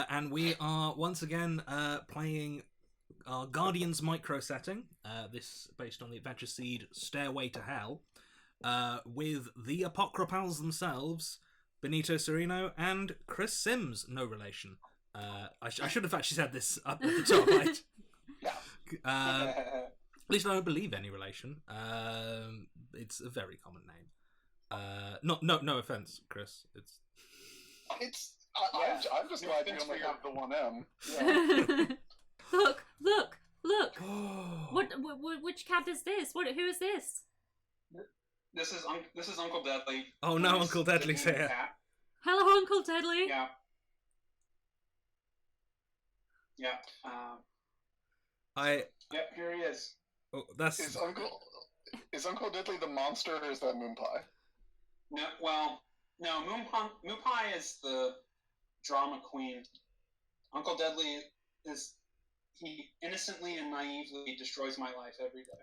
And we are once again playing our Guardians micro setting. This based on the Adventure Seed Stairway to Hell, with the Apocrypals themselves, Benito, Cereno, and Chris Sims. No relation. I should have actually said this up at the top, right? At least I don't believe any relation. It's a very common name. No offense, Chris. I'm just glad you only have the one M. Yeah. Look! Which cat is this? Who is this? This is Uncle Deadly. Oh no, Uncle Deadly's here. Cat. Hello, Uncle Deadly. Yeah. Yep, here he is. Oh, that's. Is Uncle Deadly the monster, or is that Moonpie? No. Moonpie is the drama queen. Uncle Deadly he innocently and naively destroys my life every day.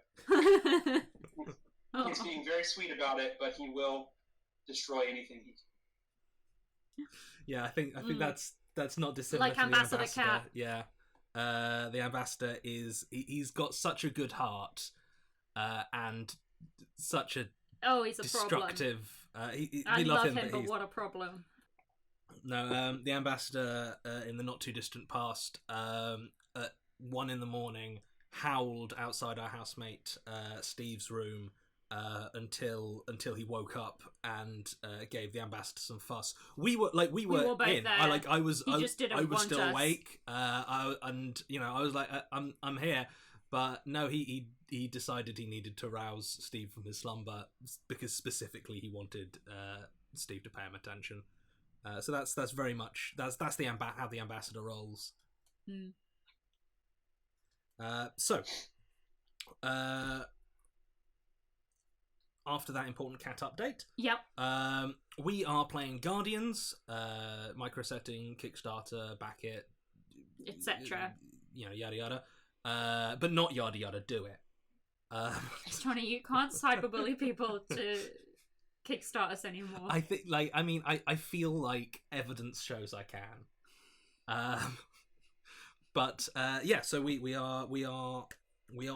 He's being very sweet about it, but he will destroy anything he can. Yeah, I think that's not dissimilar like to Ambassador the Ambassador. Cat. Yeah, the Ambassador he's got such a good heart, and such a he's a destructive. I we love him, but what a problem. No, the Ambassador in the not too distant past, at 1 a.m, howled outside our housemate Steve's room until he woke up and gave the Ambassador some fuss. We were both in. There. I was still us. awake. I was like, I'm here. But no, he decided he needed to rouse Steve from his slumber because specifically he wanted Steve to pay him attention. So that's very much that's how the Ambassador rolls. After that important cat update, we are playing Guardians, micro setting, Kickstarter, back it, etc. Yada yada. But not yada yada. Do it. Johnny, you can't cyberbully people to kickstart us anymore. I think, I feel like evidence shows I can. But so we are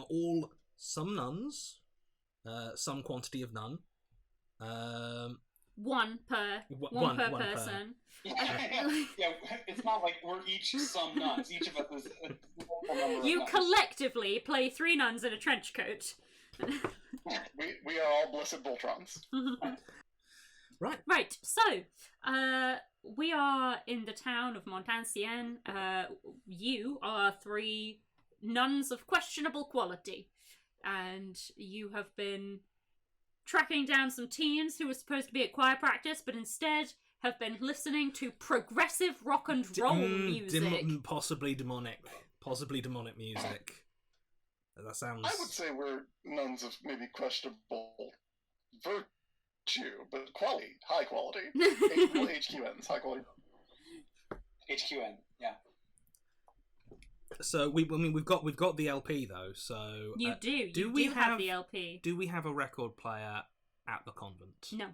all some nuns, some quantity of none. One per person. Yeah, it's not like we're each some nuns. Each of us is You collectively play 3 nuns in a trench coat. we are all blessed Voltrons. Right. So, we are in the town of Montancien. You are 3 nuns of questionable quality, and you have been tracking down some teens who were supposed to be at choir practice, but instead have been listening to progressive rock and roll music. Possibly demonic music. That sounds... I would say we're nuns of maybe questionable virtue, but quality, high quality. HQNs, high quality. HQN, yeah. So we've got the LP though. So you do. Do you we do have the LP? Do we have a record player at the convent? No.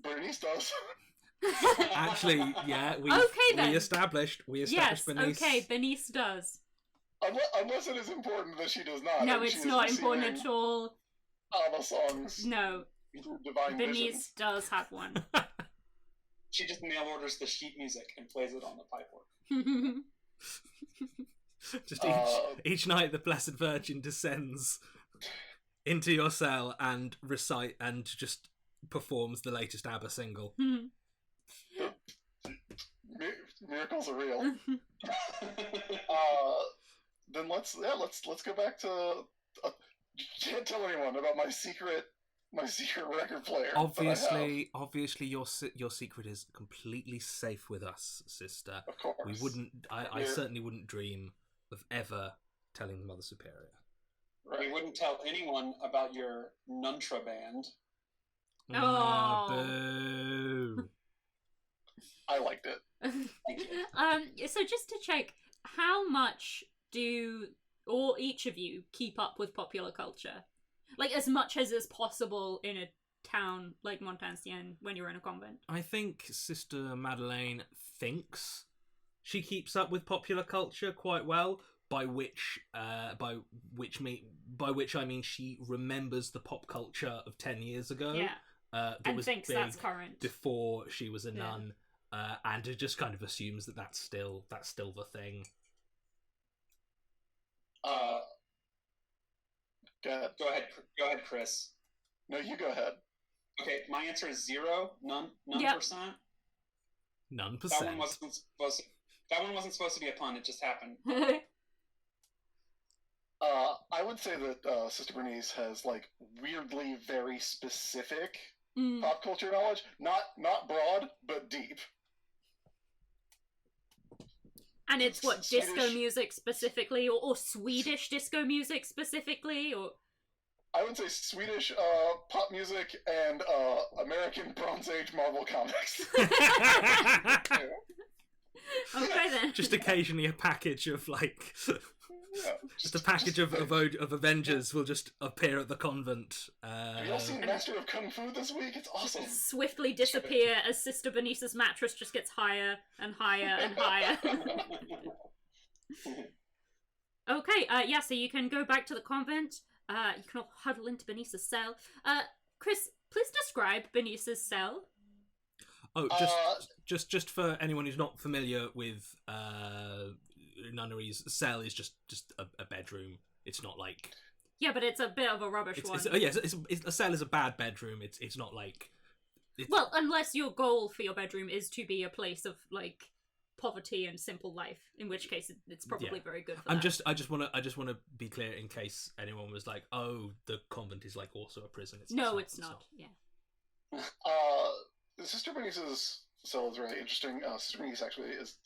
Bernice does. Actually, yeah. We established. Yes. Bernice. Okay. Bernice does. Unless it is important that she does not. No, it's not important at all. All the songs. No. Divine Bernice visions. does have one. She just mail orders the sheet music and plays it on the pipework. Just each night the Blessed Virgin descends into your cell and recite and just performs the latest ABBA single. Miracles are real. Then let's go back to. Can't tell anyone about my secret record player. Obviously, your secret is completely safe with us, sister. Of course, we wouldn't. I certainly wouldn't dream of ever telling the Mother Superior. Right. We wouldn't tell anyone about your Nuntra band. Oh, boo! I liked it. Thank you. So just to check, how much do each of you keep up with popular culture? Like, as much as is possible in a town like Montancien when you're in a convent? I think Sister Madeleine thinks she keeps up with popular culture quite well. By which I mean she remembers the pop culture of 10 years ago. Yeah. That And was thinks big that's current. before she was a Yeah. nun, and it just kind of assumes that that's still the thing. Go ahead. Go ahead, Chris. No, you go ahead. Okay, my answer is 0, none Yep. None That one percent. wasn't supposed. That one wasn't supposed to be a pun. It just happened. I would say that Sister Bernice has like weirdly very specific pop culture knowledge. Not broad, but deep. And it's what, Swedish- disco music specifically, or Swedish disco music specifically, or... I would say Swedish pop music and American Bronze Age Marvel comics. Okay then. Just occasionally a package of like, Yeah, just a package of Avengers will just appear at the convent. Have y'all seen Master of Kung Fu this week? It's awesome. Swiftly disappear as Sister Benice's mattress just gets higher and higher and higher. Okay, yeah, so you can go back to the convent. You can all huddle into Benice's cell. Chris, please describe Benice's cell. Oh, just for anyone who's not familiar with nunneries, cell is just a bedroom. It's not like... Yeah, but it's a bit of a rubbish one. A cell is a bad bedroom. It's not like... Well, unless your goal for your bedroom is to be a place of, like, poverty and simple life, in which case it's probably very good for that. I just want to be clear in case anyone was like, oh, the convent is like also a prison. It's not. Yeah. Sister Bernice's cell is really interesting. Sister Bernice actually is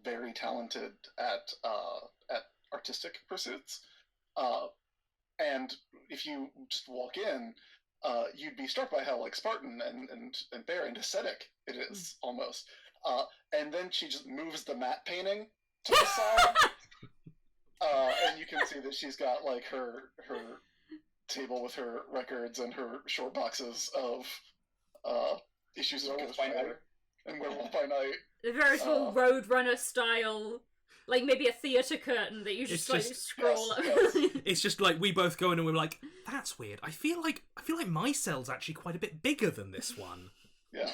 very talented at artistic pursuits. And if you just walk in, you'd be struck by how like Spartan and bare and ascetic it is almost. And then she just moves the matte painting to the side, and you can see that she's got like her table with her records and her short boxes of issues of Ghost Rider and Werewolf by Night. The very small Roadrunner style, like maybe a theatre curtain that you just like scroll up. Yes. It's just like we both go in and we're like, that's weird. I feel like my cell's actually quite a bit bigger than this one. Yeah.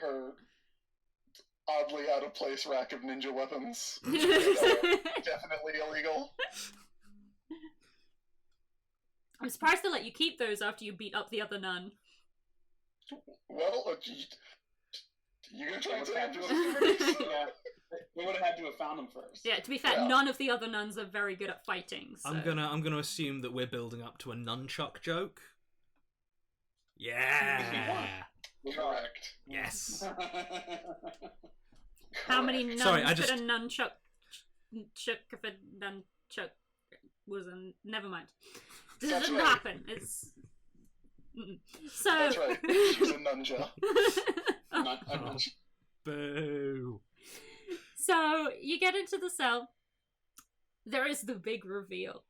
Her oddly out of place rack of ninja weapons is definitely illegal. I'm surprised they let you keep those after you beat up the other nun. Well, you gonna try and say I'm doing Yeah, we would have had to have found them first. Yeah, to be fair, none of the other nuns are very good at fighting. So. I'm gonna assume that we're building up to a nunchuck joke. Yeah. Correct. Yes. How many nuns Sorry, could a nunchuck if a nunchuck was a... Never mind. This That's doesn't right. happen. It's... So... That's right. She's a nunja. Boo. So, you get into the cell. There is the big reveal.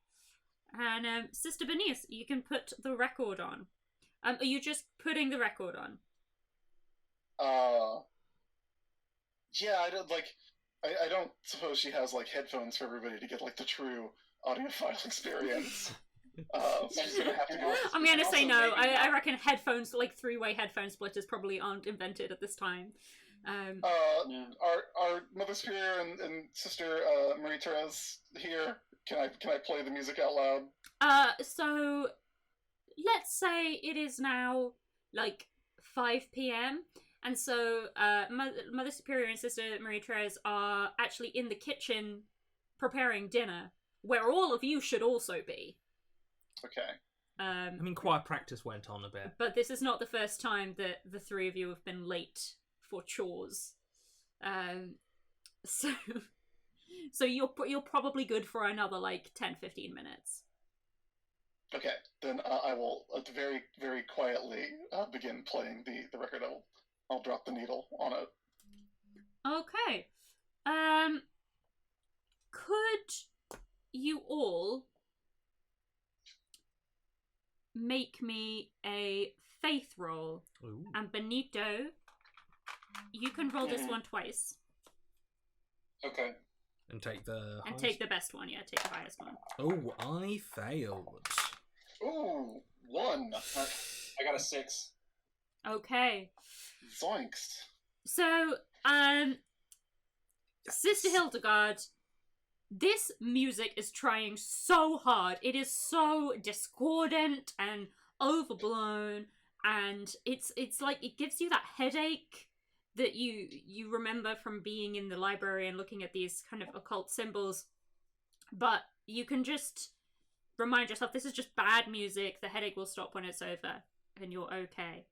And, Sister Benice, you can put the record on. Are you just putting the record on? Yeah, I don't suppose she has, like, headphones for everybody to get, like, the true audiophile experience. So she's gonna have to go... I'm gonna say no. I reckon headphones, like three-way headphone splitters, probably aren't invented at this time. Our Mother Superior and Sister Marie Therese here. Can I play the music out loud? So let's say it is now like 5 p.m. and so Mother Superior and Sister Marie Therese are actually in the kitchen preparing dinner, where all of you should also be. Okay. I mean, choir practice went on a bit. But this is not the first time that the three of you have been late for chores. So you're probably good for another like 10-15 minutes. Okay, then I will very, very quietly begin playing the record. I'll drop the needle on it. Okay. Could you all make me a faith roll? Ooh. And Benito, you can roll this Mhm. one twice. Okay. And take the And highest- take the best one, yeah, take the highest one. Oh, I failed. Ooh, 1. I got a 6. Okay. Zoinks. So, Sister Hildegard, this music is trying so hard. It is so discordant and overblown, and it's like it gives you that headache that you remember from being in the library and looking at these kind of occult symbols. But you can just remind yourself this is just bad music. The headache will stop when it's over, and you're okay.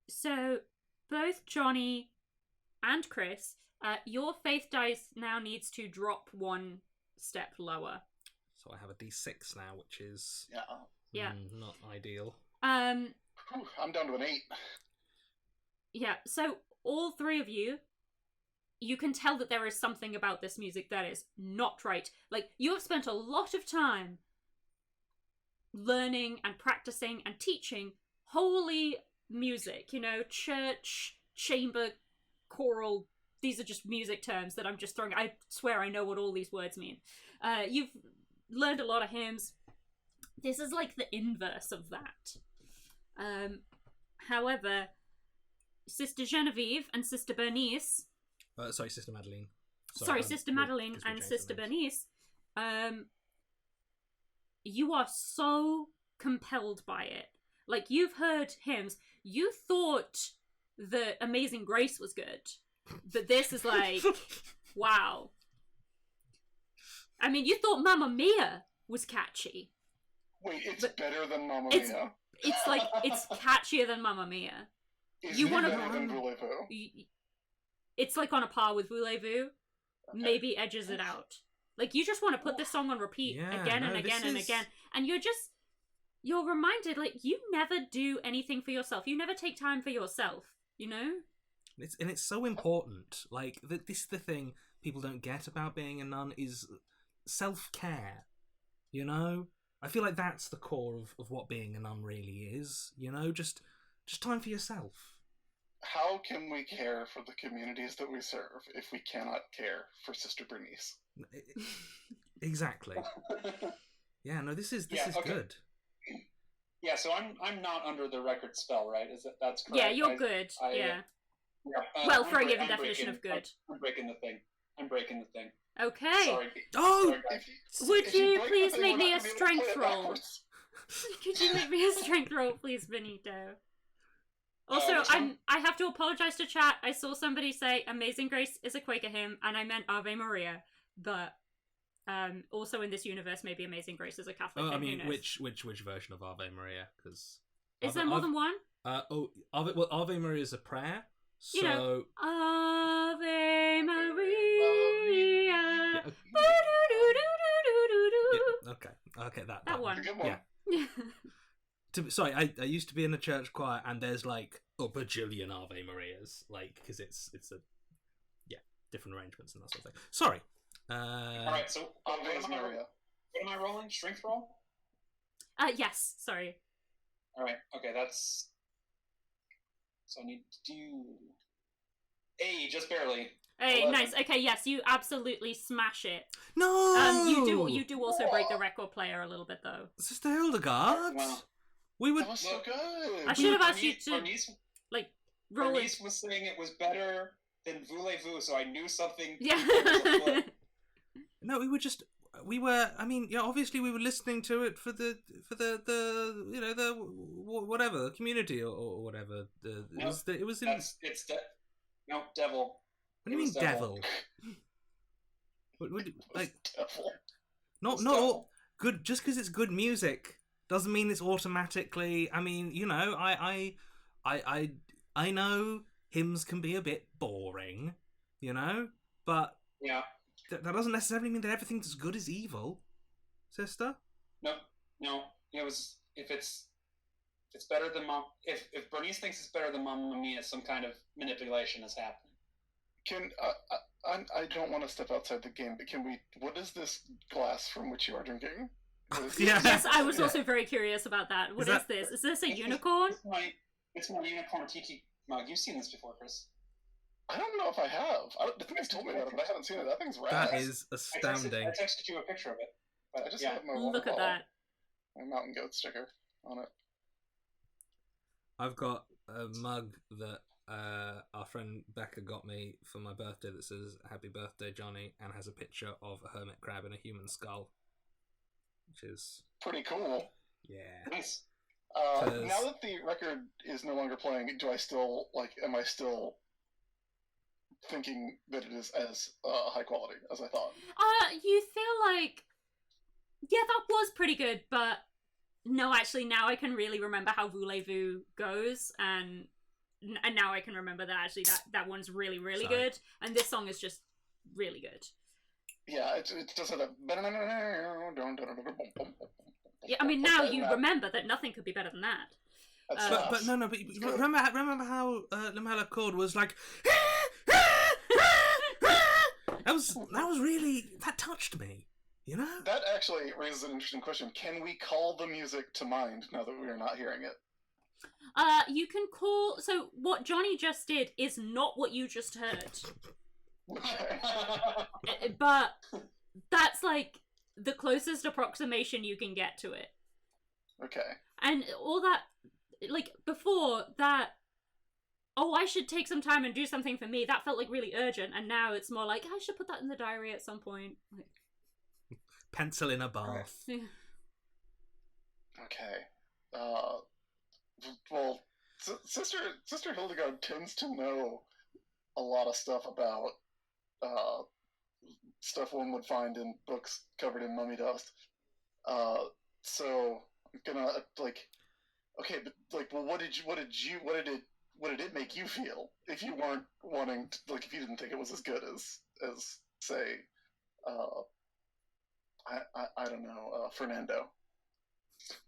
So both Johnny and Chris, your faith dice now needs to drop 1 step lower. So I have a D6 now, which is Yeah. not ideal. Whew, I'm down to an 8. Yeah, so all 3 of you, you can tell that there is something about this music that is not right. Like, you have spent a lot of time learning and practicing and teaching holy music, you know, church, chamber, choral. These are just music terms that I'm just throwing. I swear I know what all these words mean. You've learned a lot of hymns. This is like the inverse of that. However, Sister Genevieve and Sister Bernice... Sorry, Sister Madeline. Sister Madeline and Sister Bernice, you are so compelled by it. Like, you've heard hymns. You thought that Amazing Grace was good, but this is like, wow. I mean, you thought Mamma Mia was catchy. Wait, it's But better than Mamma it's- Mia. It's like, it's catchier than Mamma Mia. Is you it wanna- better than Voulez-Vous? It's like on a par with Voulez-Vous. Maybe edges it out. Like, you just want to put this song on repeat Yeah, again no, and again this and is- again. And you're reminded, like, you never do anything for yourself. You never take time for yourself, you know? It's so important. Like, this is the thing people don't get about being a nun is self-care, you know? I feel like that's the core of what being a nun really is, you know? Just time for yourself. How can we care for the communities that we serve if we cannot care for Sister Bernice? Exactly. Yeah, no, this is Yeah, okay. good. Yeah, so I'm not under the record spell, right? That's correct? Yeah, you're good. Yeah. Yeah, Well, I'm for a break- given I'm definition breaking- of good. I'm breaking the thing. Okay. Sorry. Oh! Sorry, guys. Would If you break the please thing, make we're me not a gonna be able to strength play it roll? backwards. Could you make me a strength roll, please, Benito? Also, which one? I have to apologize to chat. I saw somebody say Amazing Grace is a Quaker hymn, and I meant Ave Maria. But also in this universe, maybe Amazing Grace is a Catholic hymn. I who mean, knows? which version of Ave Maria? Because Is there more than one? Ave Maria is a prayer. So You know, Ave Maria. yeah, Ba-do-do-do-do-do-do. okay, that That one. Good one. Yeah. Sorry, I used to be in a church choir, and there's like a bajillion Ave Marias, like, because it's different arrangements and that sort of thing. Sorry. Alright, so Ave what Maria. am I rolling? Strength roll? Yes, sorry. Alright, okay, that's... So I need to do... Hey, just barely. Hey, 11. nice. Okay, yes, you absolutely smash it. No. You do also break the record player a little bit though. Sister Hildegard. Wow. We would. That was so good. I should have asked you Bernice- to Bernice, like roll it. Bernice was saying it was better than Voulez-Vous, so I knew something... Yeah. No, we were. I mean, yeah. Obviously, we were listening to it for the you know the whatever the community or whatever. It was in. No, devil. What do you it mean, was devil. devil? Like Devil. not It's not devil. all good. Just because it's good music doesn't mean it's automatically. I mean, you know, I know hymns can be a bit boring, you know, but Yeah. that doesn't necessarily mean that everything's as good as evil, sister. No. It was... If it's better than Mom... If Bernice thinks it's better than Mamma Mia, some kind of manipulation is happening. Can I don't want to step outside the game, but can we? What is this glass from which you are drinking? Yeah. Yes, I was Yeah. also very curious about that. What is that- this? Is this a unicorn? It's my unicorn Mug, you've seen this before, Chris. I don't know if I have. The thing's told me about it, but I haven't seen it. That thing's rad. That is astounding. I texted you a picture of it. But I just yeah. have my Look at waterfall, that. my mountain goat sticker on it. I've got a mug that our friend Becca got me for my birthday that says "Happy Birthday, Johnny," and has a picture of a hermit crab and a human skull, which is Pretty cool. yeah. Nice. Now that the record is no longer playing, do I still am I still thinking that it is as high quality as I thought? You feel like, yeah, that was pretty good, but no, actually, now I can really remember how Voulez-Vous goes, and now I can remember that actually that one's really, really Sorry. good, and this song is just really good. Yeah, it does have that. Yeah, I mean, now you remember that nothing could be better than that. That's But fast. no, but It's good. remember how Le Mal chord was like. That was really, that touched me, you know. That actually raises an interesting question. Can we call the music to mind now that we are not hearing it? You can call. So what Johnny just did is not what you just heard, Okay. but that's like the closest approximation you can get to it. Okay. And all that, like before that, oh, I should take some time and do something for me. That felt like really urgent, and now it's more like I should put that in the diary at some point. Like, Pencil in a bath. yeah. Okay. Well, Sister Hildegard tends to know a lot of stuff about stuff one would find in books covered in mummy dust. So I'm gonna okay, but well, what did it make you feel if you weren't wanting to, if you didn't think it was as good as say, I don't know, Fernando.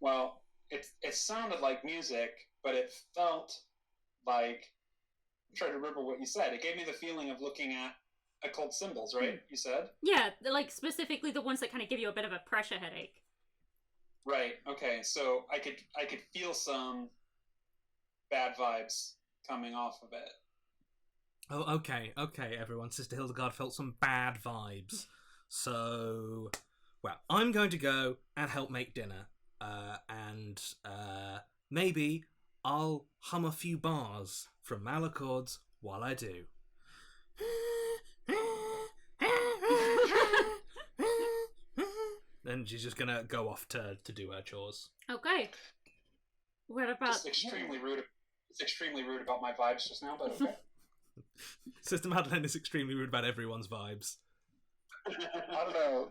Well, it sounded like music, but it felt like, I'm trying to remember what you said. It gave me the feeling of looking at occult symbols, right? You said? Yeah, like specifically the ones that kind of give you a bit of a pressure headache. Right. Okay. So I could feel some bad vibes coming off of it. Oh, okay, everyone. Sister Hildegard felt some bad vibes. So, well, I'm going to go and help make dinner. And maybe I'll hum a few bars from Malachord's while I do. Then she's just gonna go off to do her chores. Okay. What about Just extremely rude. It's extremely rude about my vibes just now, but okay. Sister Madeleine is extremely rude about everyone's vibes. I don't know.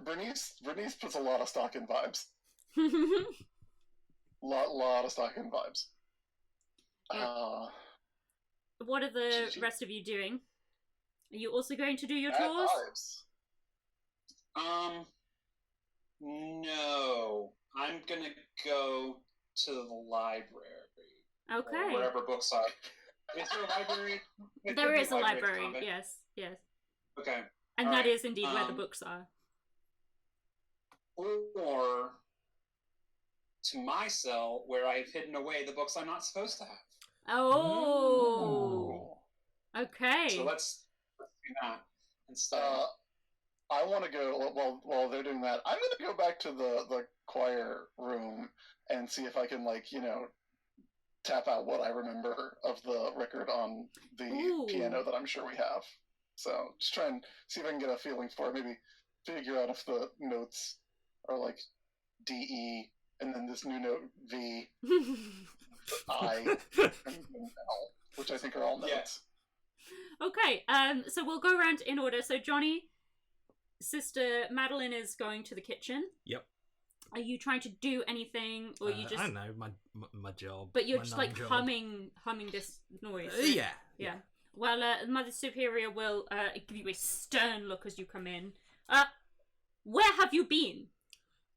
Bernice puts a lot of stock in vibes. Lot of stock in vibes. What are the Gigi. rest of you doing? Are you also going to do your Bad chores? vibes. No. I'm gonna go to the library. Or Okay. wherever books are. Is there a library? There is a at the library. convent. Yes. Okay. And All that right. is indeed where the Um, books are. Or to my cell where I've hidden away the books I'm not supposed to have. Oh. Okay. So let's do that instead. I want to go while they're doing that. I'm going to go back to the choir room and see if I can tap out what I remember of the record on the Ooh. piano that I'm sure we have. So just try and see if I can get a feeling for it. Maybe figure out if the notes are like D, E, and then this new note V, I, and L, which I think are all notes. Yeah. Okay. So we'll go around in order. So Johnny, Sister Madeline is going to the kitchen. Yep. Are you trying to do anything, or you just? I don't know, my job. But you're my just like job. humming this noise. Right? Yeah. Well, Mother Superior will give you a stern look as you come in. Where have you been?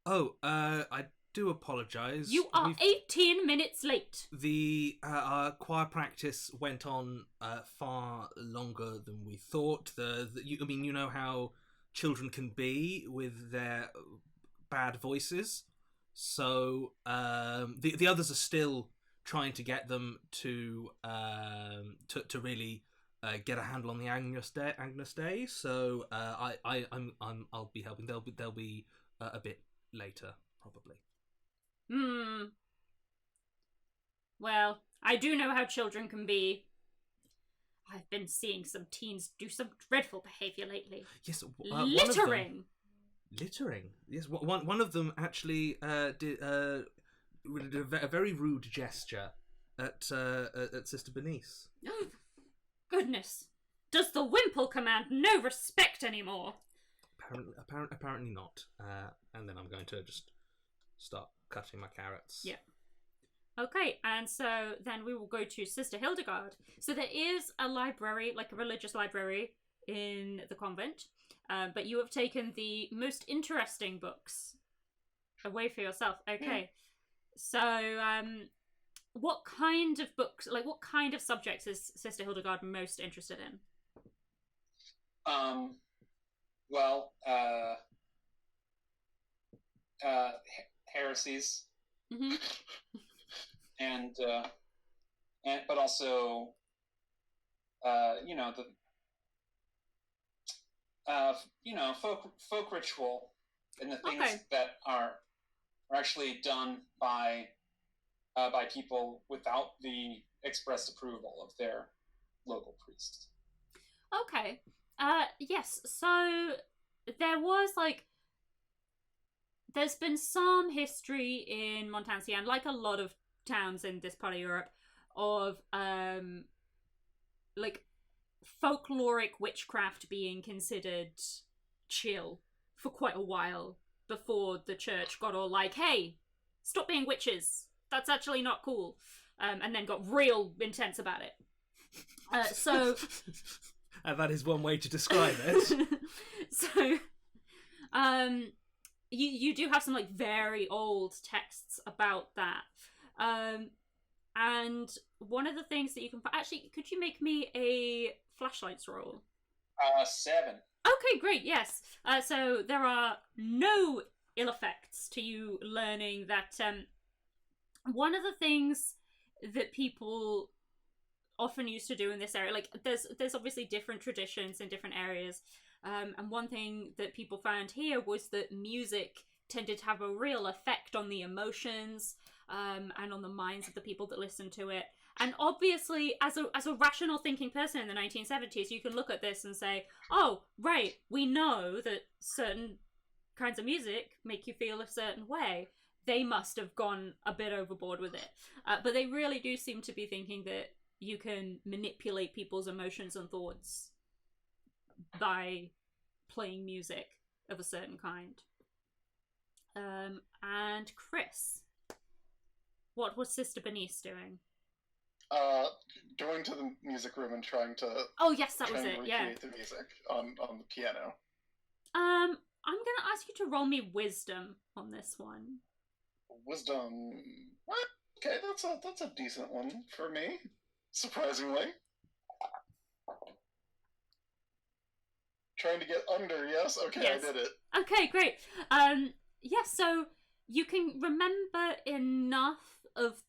Oh, I do apologise. You are 18 minutes late. The choir practice went on far longer than we thought. You know how children can be with their bad voices. So the others are still trying to get them to really get a handle on the Agnus Dei. So I'll be helping. They'll be a bit later, probably. Well, I do know how children can be. I've been seeing some teens do some dreadful behaviour lately. Yes, littering. Littering. Yes, one of them actually did a very rude gesture at Sister Bernice. Goodness, does the Wimple command no respect anymore? Apparently not. And then I'm going to just start cutting my carrots. Yeah. Okay, and so then we will go to Sister Hildegard. So there is a library, like a religious library, in the convent, but you have taken the most interesting books away for yourself. Okay, so what kind of books, like what kind of subjects is Sister Hildegard most interested in? Well, heresies. Mm-hmm. And but also, folk ritual, and the things that are actually done by people without the express approval of their local priest. Okay. Yes. So there was there's been some history in Montansian, like a lot of towns in this part of Europe, of folkloric witchcraft being considered chill for quite a while before the church got all like, hey, stop being witches, that's actually not cool, and then got real intense about it. And that is one way to describe it. So you do have some very old texts about that. And one of the things that you can... Actually, could you make me a flashlights roll? 7. Okay, great, yes. So there are no ill effects to you learning that one of the things that people often used to do in this area, there's obviously different traditions in different areas, and one thing that people found here was that music tended to have a real effect on the emotions and on the minds of the people that listened to it. And obviously, as a rational thinking person in the 1970s, you can look at this and say, oh, right, we know that certain kinds of music make you feel a certain way. They must have gone a bit overboard with it. But they really do seem to be thinking that you can manipulate people's emotions and thoughts by playing music of a certain kind. And Chris, what was Sister Bernice doing? Going to the music room and trying to... Oh, yes, that was it, yeah. Recreate the music on the piano. I'm gonna ask you to roll me wisdom on this one. Wisdom... What? Okay, that's a decent one for me, surprisingly. Trying to get under, yes? Okay, yes. I did it. Okay, great. Yes, so you can remember enough of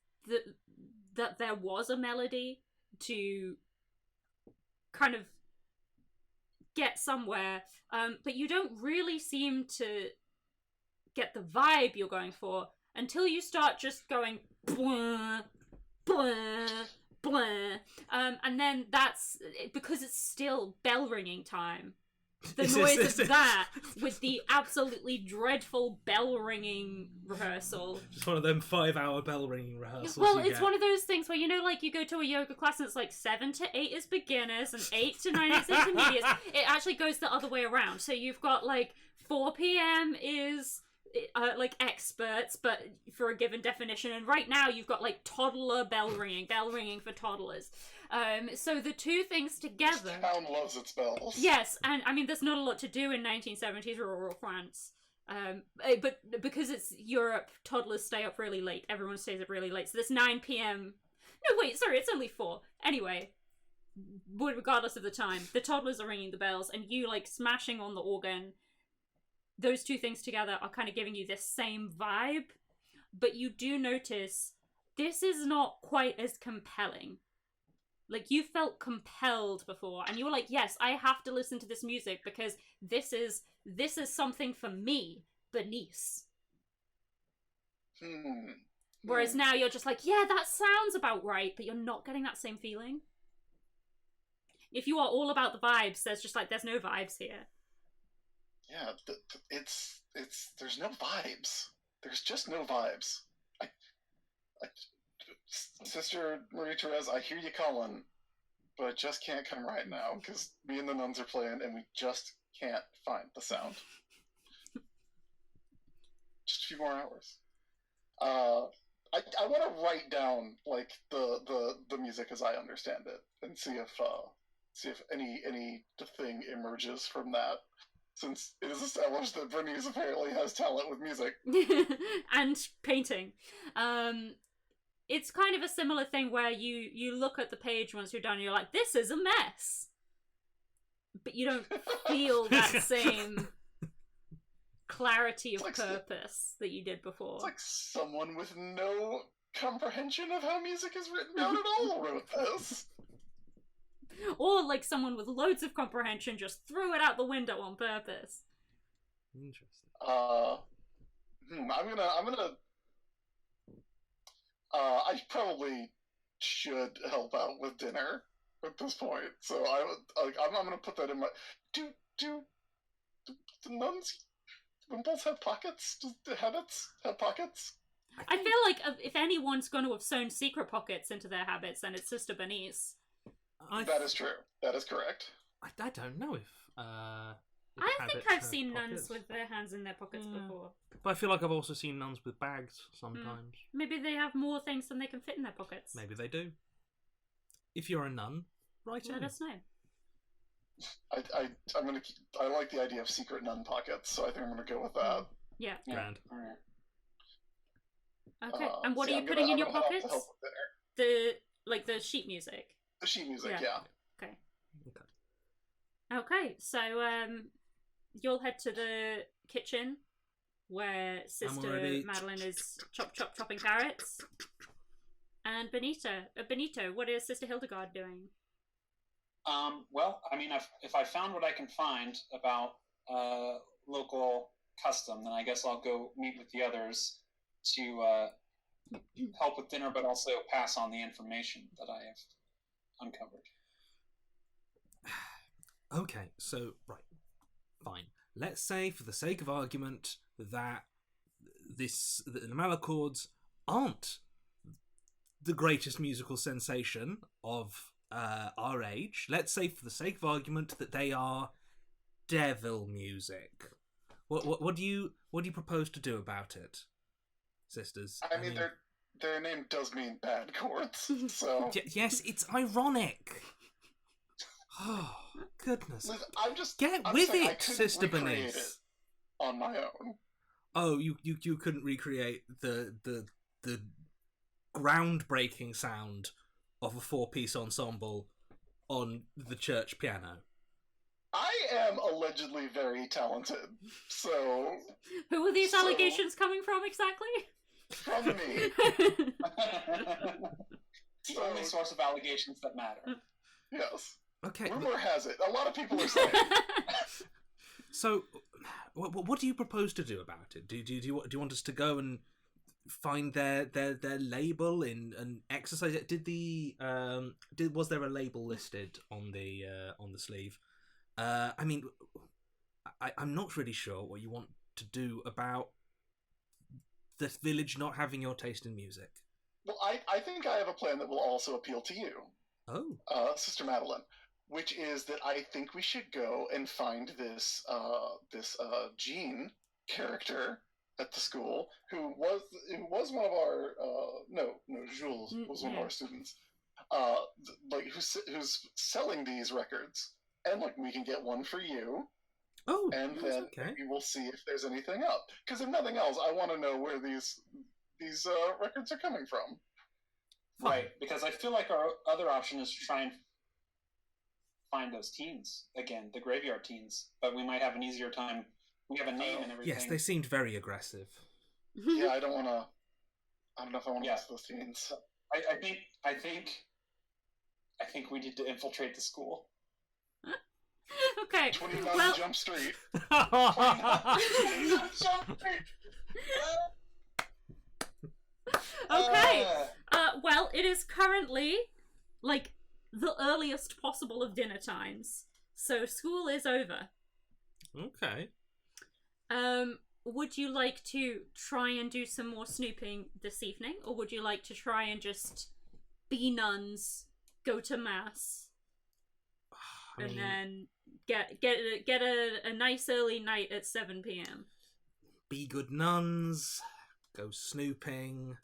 that there was a melody to kind of get somewhere, but you don't really seem to get the vibe you're going for until you start just going blah, blah, blah, and then that's because it's still bell ringing time. The noise of that with the absolutely dreadful bell ringing rehearsal. Just one of them 5-hour bell ringing rehearsals. Well, it's one of those things where, you go to a yoga class and it's 7 to 8 is beginners and 8 to 9 is intermediates. It actually goes the other way around. So you've got 4 p.m. is experts, but for a given definition. And right now you've got toddler bell ringing for toddlers. So the two things together... This town loves its bells. Yes, and I mean, there's not a lot to do in 1970s rural France. But because it's Europe, toddlers stay up really late. Everyone stays up really late. So this 9 p.m... No, wait, sorry, it's only 4. Anyway, regardless of the time, the toddlers are ringing the bells, and you, smashing on the organ. Those two things together are kind of giving you this same vibe. But you do notice this is not quite as compelling. Like, you felt compelled before, and you were like, yes, I have to listen to this music because this is something for me, Bernice. Whereas now you're just like, yeah, that sounds about right, but you're not getting that same feeling. If you are all about the vibes, there's no vibes here. Yeah, there's no vibes. There's just no vibes. Sister Marie-Therese, I hear you calling, but I just can't come right now because me and the nuns are playing and we just can't find the sound. Just a few more hours. I want to write down like the music as I understand it and see if any thing emerges from that. Since it is established that Bernice apparently has talent with music and painting. It's kind of a similar thing where you look at the page once you're done and you're like, this is a mess. But you don't feel that same clarity of purpose that you did before. It's like someone with no comprehension of how music is written down at all wrote this. Or like someone with loads of comprehension just threw it out the window on purpose. Interesting. I probably should help out with dinner at this point. So I'm gonna put that in my. Do the nuns Wimples have pockets? Do the habits have pockets? I feel like if anyone's going to have sewn secret pockets into their habits, then it's Sister Bernice. That is true. That is correct. I don't know if I think I've seen nuns with their hands in their pockets before. But I feel like I've also seen nuns with bags sometimes. Maybe they have more things than they can fit in their pockets. Maybe they do. If you're a nun, write in. Let us know. I like the idea of secret nun pockets, so I think I'm gonna go with that. Yeah. Grand. All right. Okay. And what are you putting in your pockets? The sheet music. The sheet music, yeah. Okay. Okay, so you'll head to the kitchen where Sister Madeline is chopping carrots. And Benito, what is Sister Hildegard doing? Well, I mean, if I found what I can find about local custom, then I guess I'll go meet with the others to help with dinner, but also pass on the information that I have uncovered. Okay, so, right. Fine. Let's say, for the sake of argument, that the Malichords aren't the greatest musical sensation of our age. Let's say, for the sake of argument, that they are devil music. What do you propose to do about it, sisters? I mean, their name does mean bad chords, so yes, it's ironic. Oh goodness! Listen, Get with it, Sister Bernice. On my own. Oh, you couldn't recreate the groundbreaking sound of a 4-piece ensemble on the church piano. I am allegedly very talented, so... Who are these allegations coming from, exactly? From me. The only source of allegations that matter. Yes. Okay. Rumor has it. A lot of people are saying. So, what do you propose to do about it? Do you want us to go and find their label and exercise it? Was there a label listed on the sleeve? I mean, I'm not really sure what you want to do about the village not having your taste in music. Well, I think I have a plan that will also appeal to you. Oh. Sister Madeline. Which is that I think we should go and find this Jean character at the school who was one of our Jules was one of our students. Who's selling these records, and we can get one for you. Oh, and then we will see if there's anything up. Because if nothing else, I want to know where these records are coming from. Right, because I feel like our other option is to try and find those teens again, the graveyard teens, but we might have an easier time. We have a name and everything. Yes, they seemed very aggressive. Yeah, I don't want I don't know if I want to listen to those teens. I think we need to infiltrate the school. Okay. 29 Jump Street. Okay. Well, it is currently like the earliest possible of dinner times, so school is over. Okay. Would you like to try and do some more snooping this evening, or would you like to try and just be nuns, go to mass, and then get a nice early night at 7 p.m. Be good nuns, go snooping.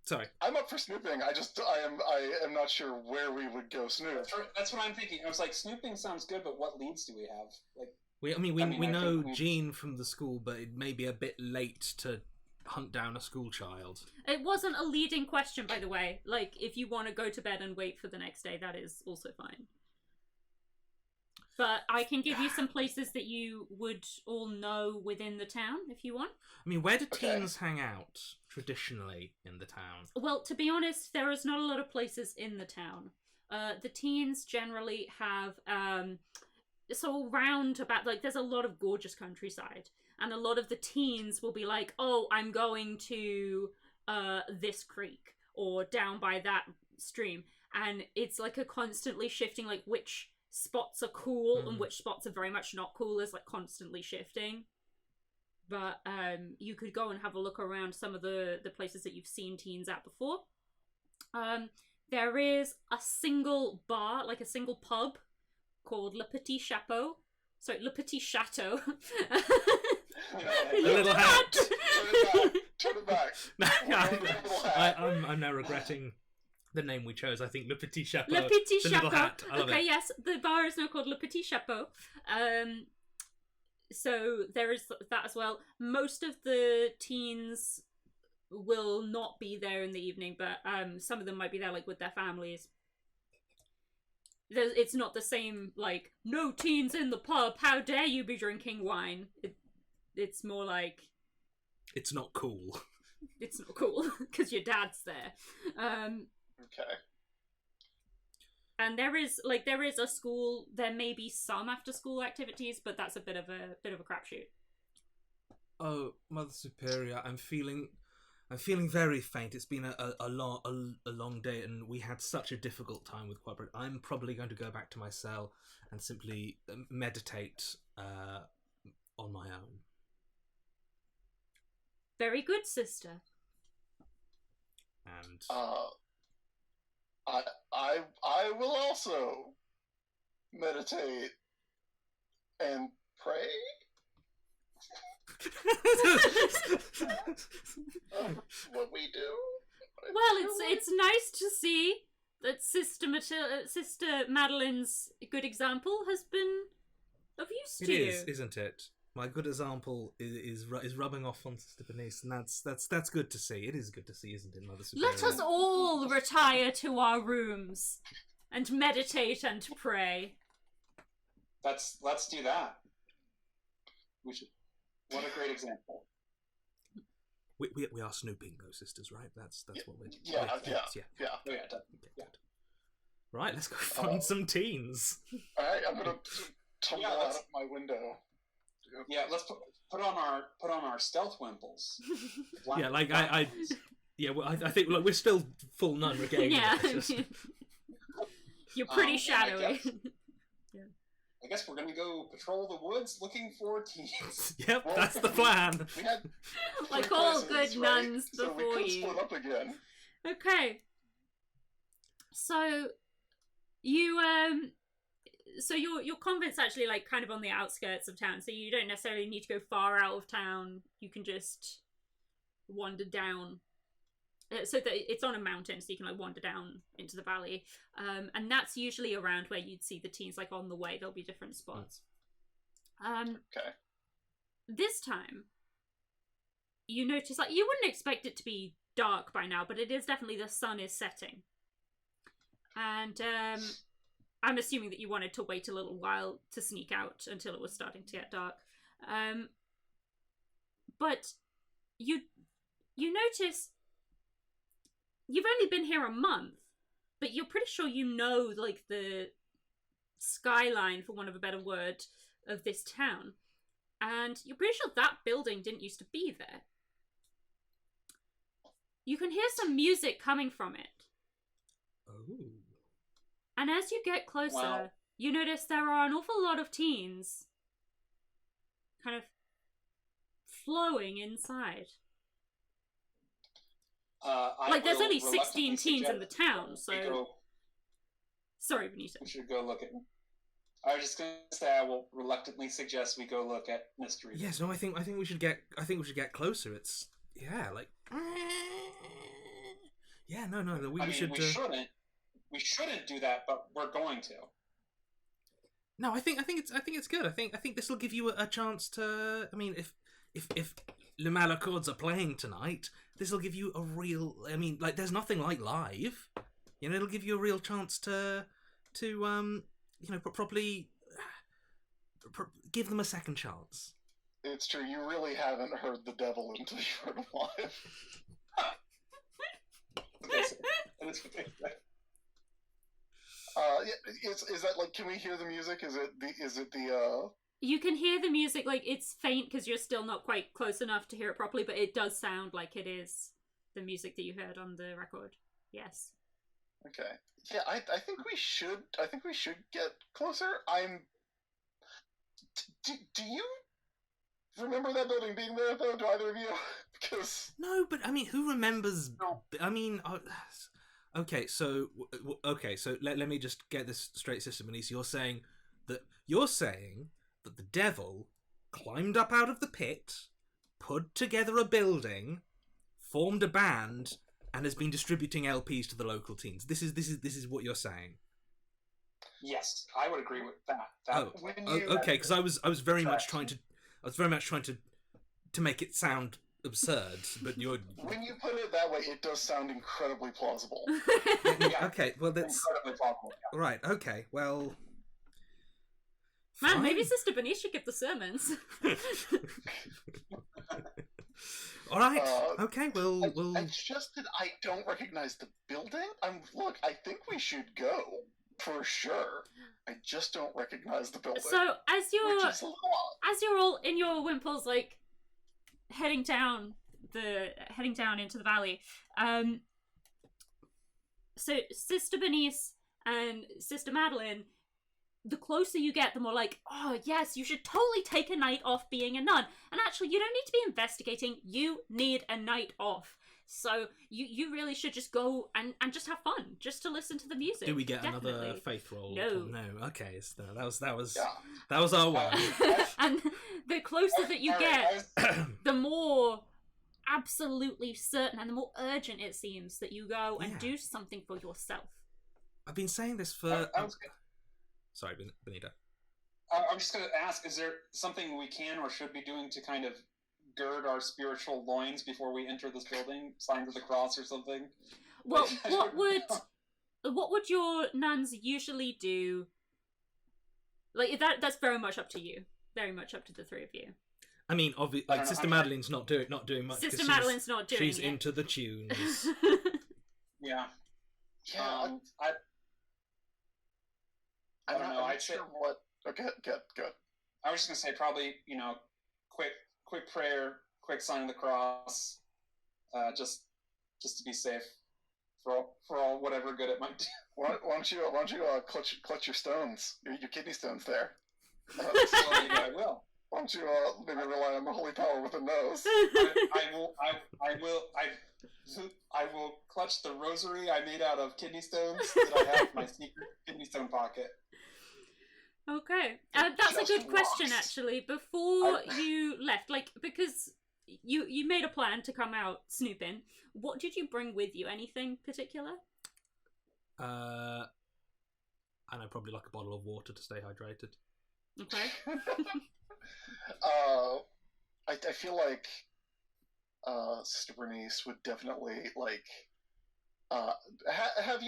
Sorry. I'm up for snooping. I am not sure where we would go snoop. That's what I'm thinking. I was like, snooping sounds good, but what leads do we have? Like, we know Jean from the school, but it may be a bit late to hunt down a school child. It wasn't a leading question, by the way. Like, if you want to go to bed and wait for the next day, that is also fine. But I can give you some places that you would all know within the town, if you want. I mean, where do teens hang out traditionally in the town? Well, to be honest, there is not a lot of places in the town. The teens generally have, so around about, like, there's a lot of gorgeous countryside. And a lot of the teens will be like, oh, I'm going to this creek or down by that stream. And it's like a constantly shifting, like, which spots are cool and which spots are very much not cool is like constantly shifting. But you could go and have a look around some of the places that you've seen teens at before. There is a single bar, like a single pub called Le Petit Chapeau. Sorry, Le Petit Chateau. A little hat. Turn it back. I'm now regretting the name we chose. I think Le Petit Chapeau. Le Petit Chapeau. Hat. I love it. Yes, the bar is now called Le Petit Chapeau. So there is that as well. Most of the teens will not be there in the evening, but some of them might be there, like, with their families. It's not the same, like, no teens in the pub, how dare you be drinking wine. It's more like... It's not cool. It's not cool, because your dad's there. Okay. And there is a school. There may be some after-school activities, but that's a bit of a crapshoot. Oh, Mother Superior, I'm feeling very faint. It's been a long day, and we had such a difficult time with Quabbert. I'm probably going to go back to my cell and simply meditate on my own. Very good, sister. And I will also meditate and pray. What we do. Well, it's nice to see that Sister Madeline's good example has been of use to you. It is, isn't it? My good example is rubbing off on Sister Bernice, and that's good to see. It is good to see, isn't it, Mother Superior? Let us all retire to our rooms and meditate and pray. Let's do that. We should. What a great example. We are snooping, though, sisters, right? That's what we're. Yeah. Oh, yeah, yeah. Right, let's go find some teens. All right, I'm gonna tumble out of my window. Yeah, let's put on our stealth wimples. Yeah, like I think like we're still full nun regalia. Yeah, just... you're pretty shadowy. I guess we're gonna go patrol the woods looking for teens. Yep, well, that's the plan. We had like all good nuns before so we could you. split up again. Okay. So your convent's actually like kind of on the outskirts of town, so you don't necessarily need to go far out of town. You can just wander down. So that it's on a mountain, so you can like wander down into the valley, and that's usually around where you'd see the teens. Like on the way, there'll be different spots. Okay. This time, you notice like you wouldn't expect it to be dark by now, but it is definitely the sun is setting, and I'm assuming that you wanted to wait a little while to sneak out until it was starting to get dark. But you notice you've only been here a month, but you're pretty sure you know, like, the skyline, for want of a better word, of this town. And you're pretty sure that building didn't used to be there. You can hear some music coming from it. Oh. And as you get closer, you notice there are an awful lot of teens kind of flowing inside. Like, there's only 16 teens in the town, so... Sorry, Benito. We should go look at... I was just going to say I will reluctantly suggest we go look at Mystery. Yes, no, I think we should get closer. It's like yeah, no, we should. We shouldn't do that, but we're going to. No, I think it's good. I think this will give you a chance to. I mean, if Le Malacords are playing tonight, this will give you a real. I mean, like, there's nothing like live. You know, it'll give you a real chance to properly give them a second chance. It's true. You really haven't heard the devil until you heard him live. Is that like? Can we hear the music? Is it the? You can hear the music. Like, it's faint because you're still not quite close enough to hear it properly, but it does sound like it is the music that you heard on the record. Yes. Okay. Yeah, I think we should. I think we should get closer. Do you remember that building being there, though? Do either of you? Because no, but I mean, who remembers? No. I mean, okay. So let me just get this straight, Sister Benito. You're saying that the devil climbed up out of the pit, put together a building, formed a band, and has been distributing LPs to the local teens. This is what you're saying. Yes, I would agree with that. Okay, because I was very much trying to make it sound absurd, but you're. When you put it that way, it does sound incredibly plausible. Yeah. Okay, well that's incredibly plausible. Yeah. Right. Okay, well. Man, fine. maybe Sister Benito should give the sermons. All right. Okay. We'll. It's just that I don't recognize the building. Look. I think we should go for sure. I just don't recognize the building. So as you're all in your wimples, like heading down into the valley, so Sister Bernice and Sister Madeline, the closer you get, the more like, oh yes, you should totally take a night off being a nun. And actually, you don't need to be investigating. You need a night off. So you really should just go and just have fun, just to listen to the music. Do we get Definitely. another faith roll? No. Okay, so that was our one. And the closer that you get, the more absolutely certain and the more urgent it seems that you go and do something for yourself. I've been saying this for. Sorry, Benito. I'm just going to ask: is there something we can or should be doing to kind of gird our spiritual loins before we enter this building? Signs of the cross or something? Well, what would your nuns usually do? Like that's very much up to you. Very much up to the three of you. I mean, obviously, Sister Madeline's not doing much. Sister Madeline's not doing. She's into the tunes. Yeah. Yeah. I don't know. I'd say what. Okay, good. I was just gonna say probably quick prayer, quick sign of the cross, just to be safe for all whatever good it might do. Why don't you clutch your stones, your kidney stones there? I will. Why don't you maybe rely on the holy power with a nose? I will clutch the rosary I made out of kidney stones that I have in my secret kidney stone pocket. Okay, that's a good question, actually. Before you left, because you made a plan to come out snooping, what did you bring with you? Anything particular? I know, probably like a bottle of water to stay hydrated. Okay. I feel like Sister Bernice would definitely have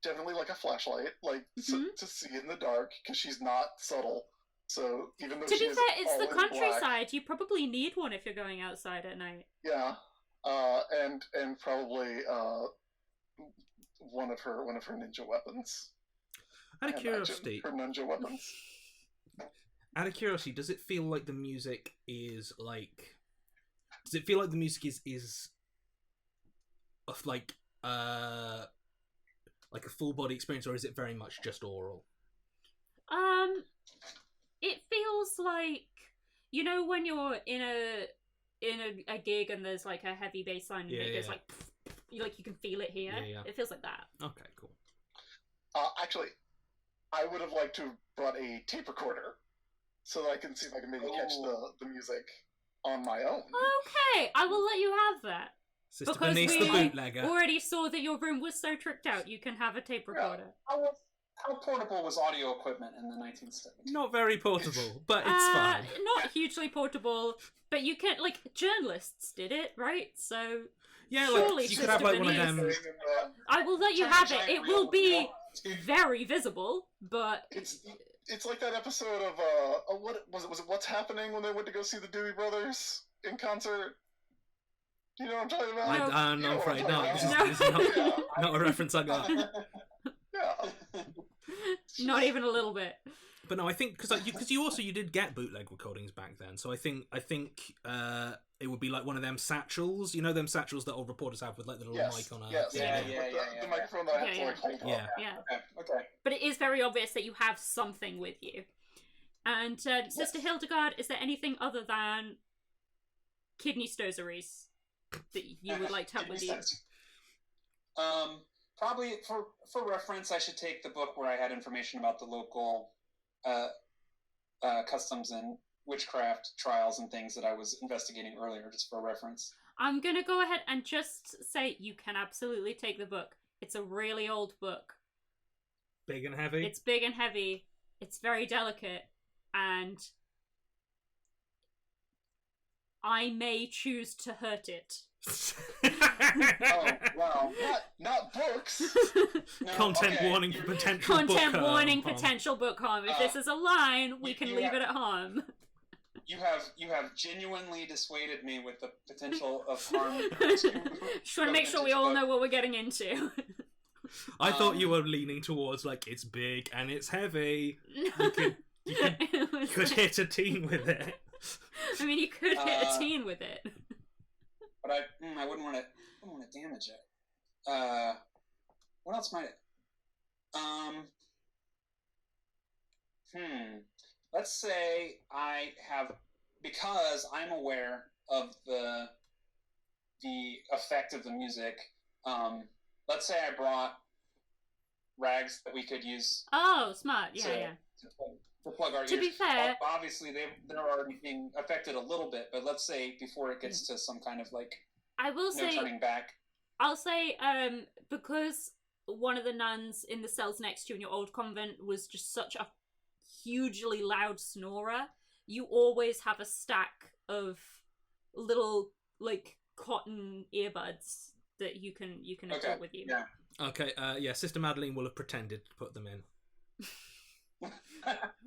definitely like a flashlight, like to see in the dark, because she's not subtle. So even though To be she's fair, it's all the in black, countryside. You probably need one if you're going outside at night. yeah, and probably one of her ninja weapons. Out of I imagine curiosity, her ninja weapons. does it feel like the music is like? Does it feel like the music is of like a full body experience, or is it very much just oral? It feels like, you know, when you're in a gig and there's like a heavy bass line and it goes like, you can feel it here. Yeah. It feels like that. Okay, cool. Actually, I would have liked to have brought a tape recorder so that I can see if I can maybe catch the music on my own. Okay, I will let you have that. Sister Because Bernice, we the bootlegger. already saw that your room was so tricked out, you can have a tape recorder. How portable was audio equipment in the 1970s? Not very portable, but it's fine. Not hugely portable, but you can, like, journalists did it, right? So, Yeah, surely like, you Sister could have like one of Bernice- them. I will let you have it. It will be very visible, but It's like that episode of what was it? Was it What's Happening when they went to go see the Dewey Brothers in concert? You know what I'm talking about? I'm You know what afraid I'm not. talking This is about. not a reference I got. Yeah. not even a little bit. But no, I think because you did get bootleg recordings back then, so I think it would be like one of them satchels, you know, them satchels that all reporters have with like the little Yes. mic on a Yes. Yeah. The microphone that I have to like hold Yeah. up. Yeah. Okay. But it is very obvious that you have something with you. And Sister Hildegard, is there anything other than kidney stosaries that you would like to have with you? Probably for reference, I should take the book where I had information about the local customs and witchcraft trials and things that I was investigating earlier, just for reference. I'm going to go ahead and just say you can absolutely take the book. It's a really old book. Big and heavy. It's big and heavy. It's very delicate. And I may choose to hurt it. Oh wow! Not books. No, Content okay. warning for potential book Content warning, harm. potential book harm. If this is a line, we can leave it at harm. You have genuinely dissuaded me with the potential of harm. Just want to make sure we all know what we're getting into. I thought you were leaning towards like it's big and it's heavy. You could hit a teen with it. I mean, you could hit a teen with it. But I wouldn't want to damage it. What else might it? Let's say I have, because I'm aware of the effect of the music. Let's say I brought rags that we could use. Oh, smart. Yeah, to, yeah. To plug our To be ears. fair- Obviously they're already being affected a little bit, but let's say before it gets to some kind of like I will no say, turning back. I'll say, because one of the nuns in the cells next to you in your old convent was just such a hugely loud snorer, you always have a stack of little, like, cotton earbuds that you can have brought with you. Yeah. Okay, Sister Madeline will have pretended to put them in.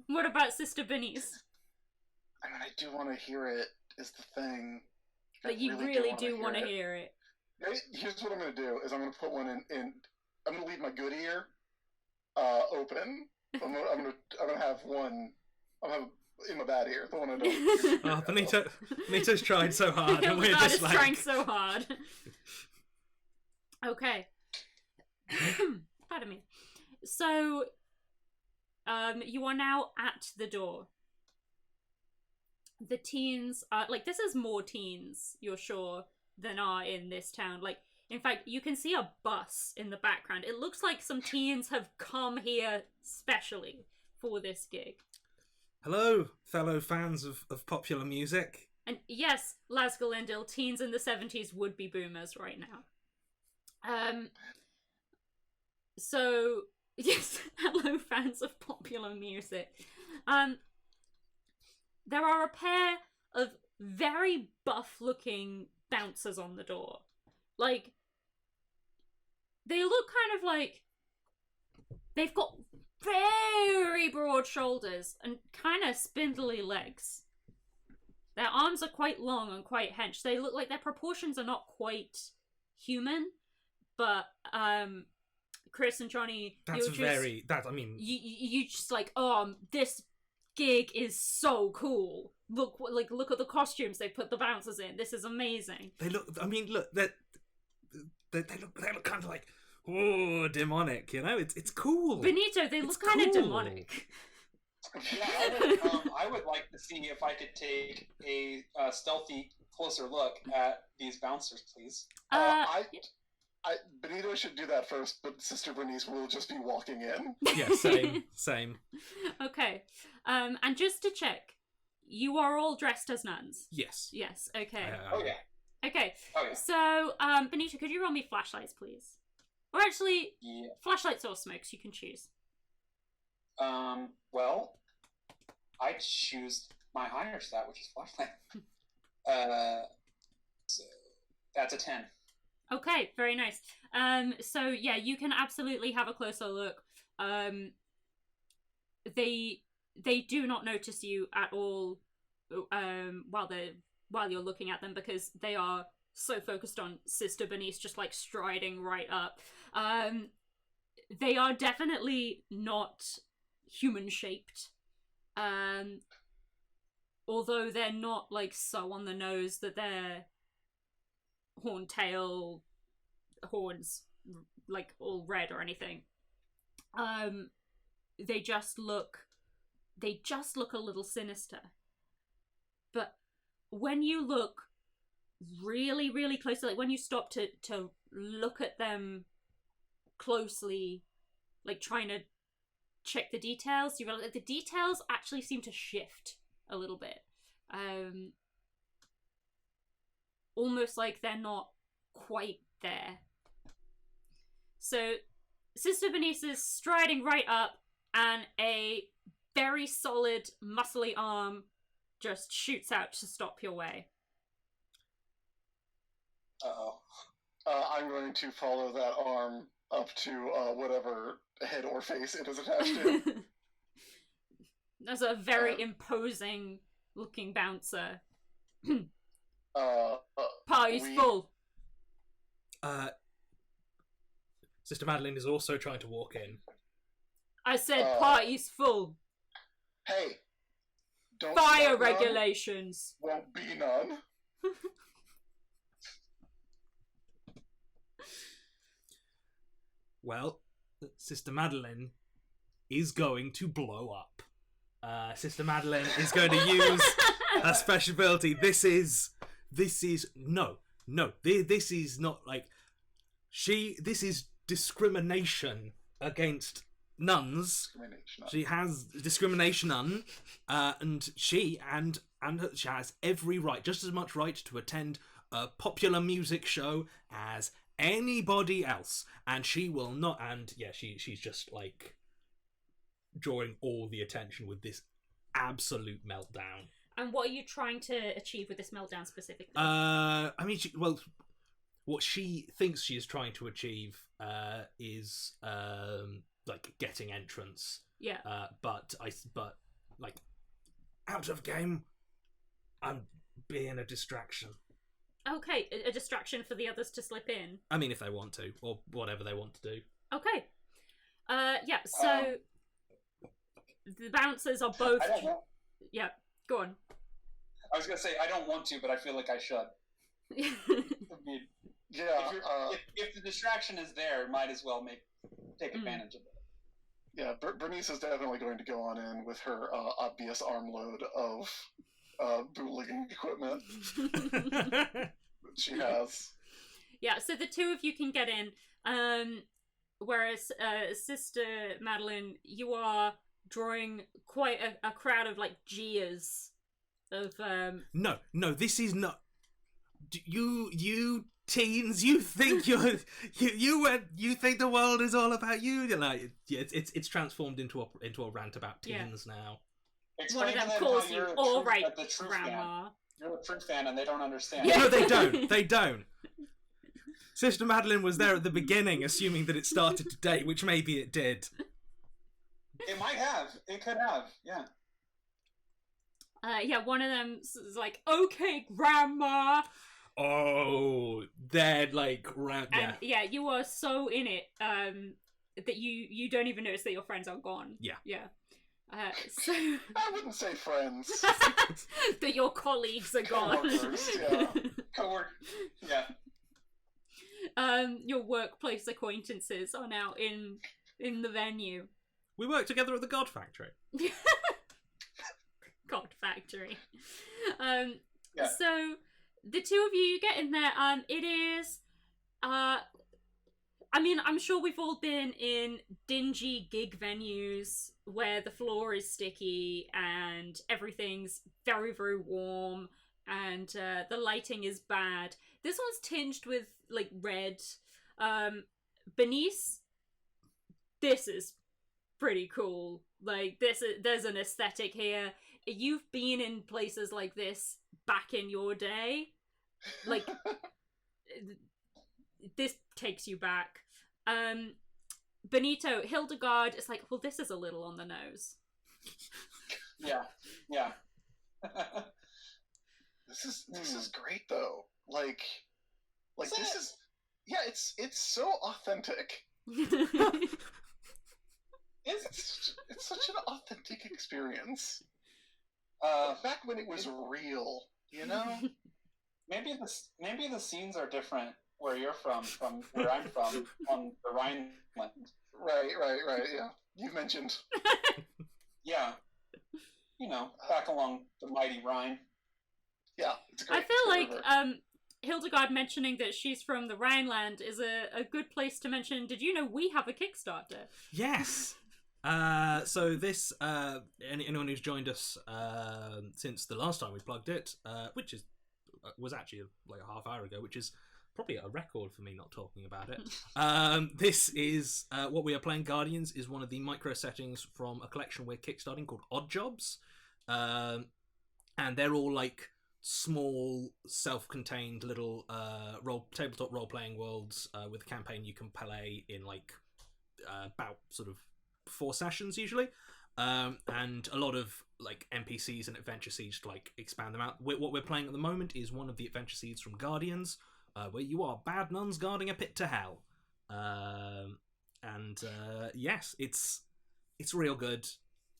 What about Sister Bernice? I mean, I do want to hear it. Is the thing. But you really do want to hear it. Here's what I'm going to do: is I'm going to put one in. I'm going to leave my good ear open. I'm going to have one. I'll have in my bad ear. The one I don't. Oh, Benito's tried so hard, and we're Hildegard just is like trying so hard. Okay. Pardon me. So, you are now at the door. The teens are, like, this is more teens, you're sure, than are in this town. Like, in fact, you can see a bus in the background. It looks like some teens have come here specially for this gig. hello, fellow fans of popular music. And yes, Lasgalindil, teens in the 70s would be boomers right now. So, yes, hello fans of popular music. There are a pair of very buff-looking bouncers on the door. Like, they look kind of like They've got very broad shoulders and kind of spindly legs. Their arms are quite long and quite hench. They look like their proportions are not quite human, but Chris and Johnny, you just like, oh, this gig is so cool. Look at the costumes they put the bouncers in. This is amazing. They look kind of like, oh, demonic, you know? It's cool. Benito, they look kind of demonic. Yeah, I would like to see if I could take a stealthy, closer look at these bouncers, please. Benito should do that first, but Sister Bernice will just be walking in. Yeah, same. Okay, and just to check, you are all dressed as nuns? Yes. Yes, okay. Oh, yeah. Okay, Oh, yeah. so, Benito, could you roll me flashlights, please? Or actually, Yeah. flashlights or smokes, you can choose. Well, I choose my higher stat, which is flashlight. So that's a 10. Okay, very nice. So yeah, you can absolutely have a closer look. They do not notice you at all, while you're looking at them, because they are so focused on Sister Bernice just like striding right up. They are definitely not human shaped. Although they're not like so on the nose that their horns like all red or anything. They just look a little sinister. But when you look really, really closely, like when you stop to look at them closely, like trying to check the details, you realize that the details actually seem to shift a little bit. Almost like they're not quite there. So Sister Bernice is striding right up, and a very solid, muscly arm just shoots out to stop your way. Uh-oh. I'm going to follow that arm up to whatever head or face it is attached to. That's a very imposing looking bouncer. Party's full. Sister Madeline is also trying to walk in. I said party's full. Hey, don't Fire start regulations. None, won't be none. Well, Sister Madeline is going to blow up. Sister Madeline is going to use her special ability. This is not like this is discrimination against nuns. She has discrimination and she has every right, just as much right to attend a popular music show as anybody else, and she will not. And yeah, she's just like drawing all the attention with this absolute meltdown. And what are you trying to achieve with this meltdown specifically? What she thinks she is trying to achieve is like getting entrance. Yeah. But like out of game, I'm being a distraction. Okay, a distraction for the others to slip in. I mean, if they want to, or whatever they want to do. Okay. Yeah. So the bouncers are both. Yeah. Go on. I was gonna say I don't want to, but I feel like I should. I mean, Yeah. if the distraction is there, might as well take advantage of it. Yeah, Bernice is definitely going to go on in with her obvious armload of bootlegging equipment that she has. Yeah, so the two of you can get in, whereas Sister Madeline, you are drawing quite a crowd of like jeers of No, this is not. You teens, you think you think the world is all about you. You're like, yeah, it's transformed into a rant about teens now. One of them calls you all right, Grandma. You're a true fan, and they don't understand. Yeah. No, they don't. They don't. Sister Madeline was there at the beginning, assuming that it started today, which maybe it did. It might have. It could have. Yeah. Yeah, one of them is like, "Okay, Grandma," Oh, they're like and yeah. you are so in it that you don't even notice that your friends are gone. Yeah. So I wouldn't say friends. that your colleagues are gone. Coworkers, yeah. Coworker. Yeah. Your workplace acquaintances are now in the venue. We work together at the God Factory. God Factory. Yeah. So the two of you get in there. It is. I mean, I'm sure we've all been in dingy gig venues where the floor is sticky and everything's very, very warm and the lighting is bad. This one's tinged with like red. Benice, this is pretty cool. Like there's an aesthetic here. You've been in places like this back in your day. Like this takes you back. Benito, Hildegard is like, well, this is a little on the nose. Yeah. This is great though. Like this is it's so authentic. It's such an authentic experience. Back when it was real, you know. Maybe the scenes are different where you're from where I'm from on the Rhineland. Right. Yeah, you mentioned. Yeah, back along the mighty Rhine. Yeah, it's great. I feel like Hildegard mentioning that she's from the Rhineland is a good place to mention. Did you know we have a Kickstarter? Yes. So this anyone who's joined us since the last time we plugged it, which was actually like a half hour ago, which is probably a record for me not talking about it. This is what we are playing. Guardians is one of the micro settings from a collection we're kickstarting called Odd Jobs, and they're all like small, self-contained little tabletop role-playing worlds with a campaign you can play in like about sort of 4 sessions usually, and a lot of like NPCs and adventure seeds to like expand them out. What we're playing at the moment is one of the adventure seeds from Guardians, where you are bad nuns guarding a pit to hell, and yes, it's real good,